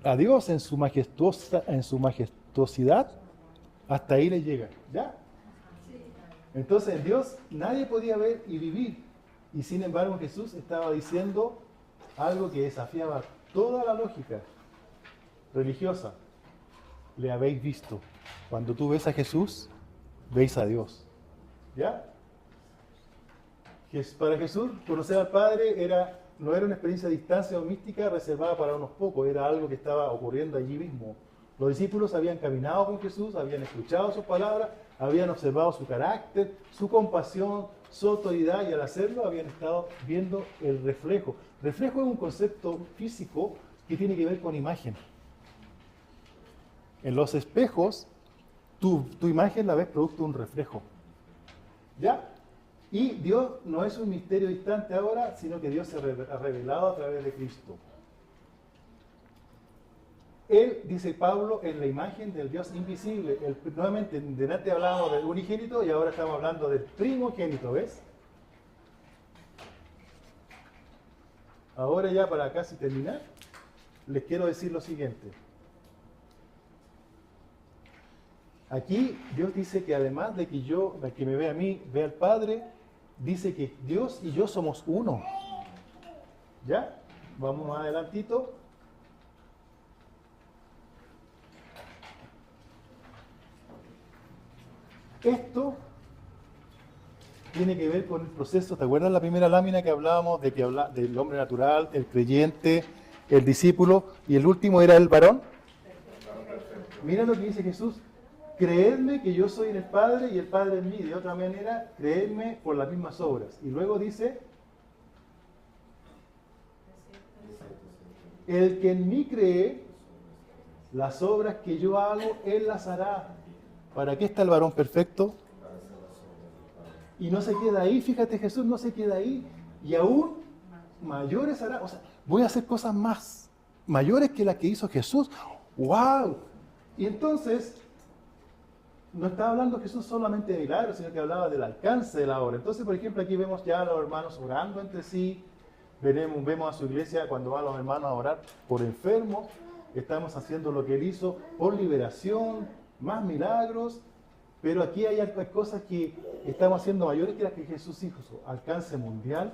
a Dios en su majestuosidad, hasta ahí les llega. ¿Ya? Entonces en Dios nadie podía ver y vivir. Y sin embargo Jesús estaba diciendo algo que desafiaba toda la lógica religiosa. Le habéis visto. Cuando tú ves a Jesús, veis a Dios. ¿Ya? Para Jesús, conocer al Padre no era una experiencia a distancia o mística reservada para unos pocos, era algo que estaba ocurriendo allí mismo. Los discípulos habían caminado con Jesús, habían escuchado sus palabras, habían observado su carácter, su compasión, su autoridad, y al hacerlo habían estado viendo el reflejo. Reflejo es un concepto físico que tiene que ver con imagen. En los espejos, tu imagen la ves producto de un reflejo. ¿Ya? Y Dios no es un misterio distante ahora, sino que Dios se ha revelado a través de Cristo. Él, dice Pablo, es la imagen del Dios invisible. Nuevamente, delante hablábamos del unigénito y ahora estamos hablando del primogénito, ¿ves? Ahora ya para casi terminar, les quiero decir lo siguiente. Aquí Dios dice que además de que me ve a mí, ve al Padre, dice que Dios y yo somos uno. ¿Ya? Vamos más adelantito. tiene que ver con el proceso. ¿Te acuerdas la primera lámina que hablábamos de que habla del hombre natural, el creyente, el discípulo y el último era el varón? Mira lo que dice Jesús. Creedme que yo soy en el Padre y el Padre en mí. De otra manera, creedme por las mismas obras. Y luego dice, el que en mí cree, las obras que yo hago, él las hará. ¿Para qué está el varón perfecto? Y no se queda ahí, fíjate, Jesús no se queda ahí. Y aún mayores hará. O sea, voy a hacer cosas más mayores que las que hizo Jesús. ¡Wow! Y entonces, no estaba hablando Jesús solamente de milagros, sino que hablaba del alcance de la obra. Entonces, por ejemplo, aquí vemos ya a los hermanos orando entre sí. Vemos a su iglesia cuando van los hermanos a orar por enfermos. Estamos haciendo lo que él hizo por liberación, más milagros. Pero aquí hay cosas que estamos haciendo mayores que las que Jesús hizo. Alcance mundial.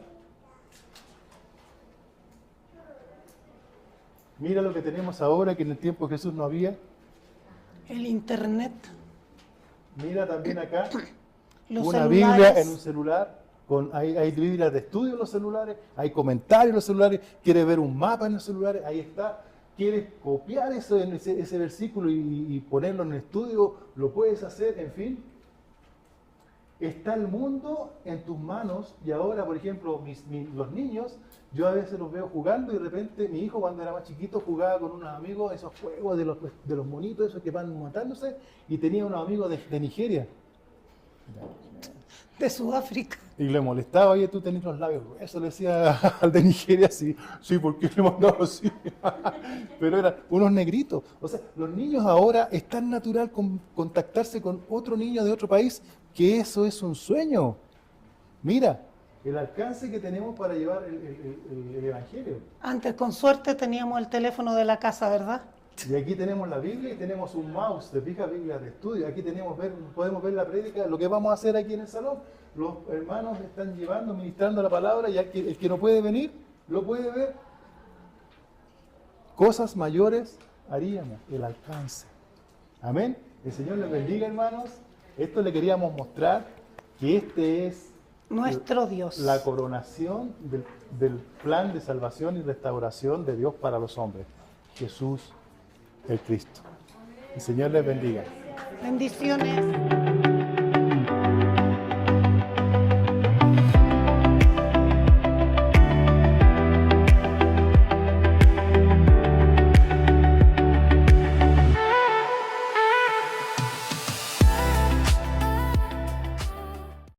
Mira lo que tenemos ahora que en el tiempo de Jesús no había. El internet. Mira también acá Los una celulares. Biblia en un celular. Hay Biblias de estudio en los celulares, hay comentarios en los celulares, quieres ver un mapa en los celulares, ahí está. Quieres copiar ese versículo y ponerlo en el estudio, lo puedes hacer, en fin. Está el mundo en tus manos y ahora, por ejemplo, los niños, yo a veces los veo jugando y de repente mi hijo cuando era más chiquito jugaba con unos amigos, esos juegos de los monitos, esos que van montándose, y tenía unos amigos de Nigeria. De Sudáfrica. Y le molestaba, oye, tú tenés los labios gruesos, le decía al de Nigeria, sí, ¿por qué le mandaba así? Pero eran unos negritos. O sea, los niños ahora es tan natural contactarse con otro niño de otro país que eso es un sueño. Mira, el alcance que tenemos para llevar el Evangelio. Antes, con suerte, teníamos el teléfono de la casa, ¿verdad? Y aquí tenemos la Biblia y tenemos un mouse, te fijas, Biblia de estudio. Aquí podemos ver la prédica, lo que vamos a hacer aquí en el salón. Los hermanos están llevando, ministrando la palabra, y el que no puede venir, lo puede ver. Cosas mayores haríamos, el alcance. Amén. El Señor les bendiga, hermanos. Esto le queríamos mostrar, que este es Nuestro Dios. la coronación del plan de salvación y restauración de Dios para los hombres. Jesús el Cristo. El Señor les bendiga. Bendiciones.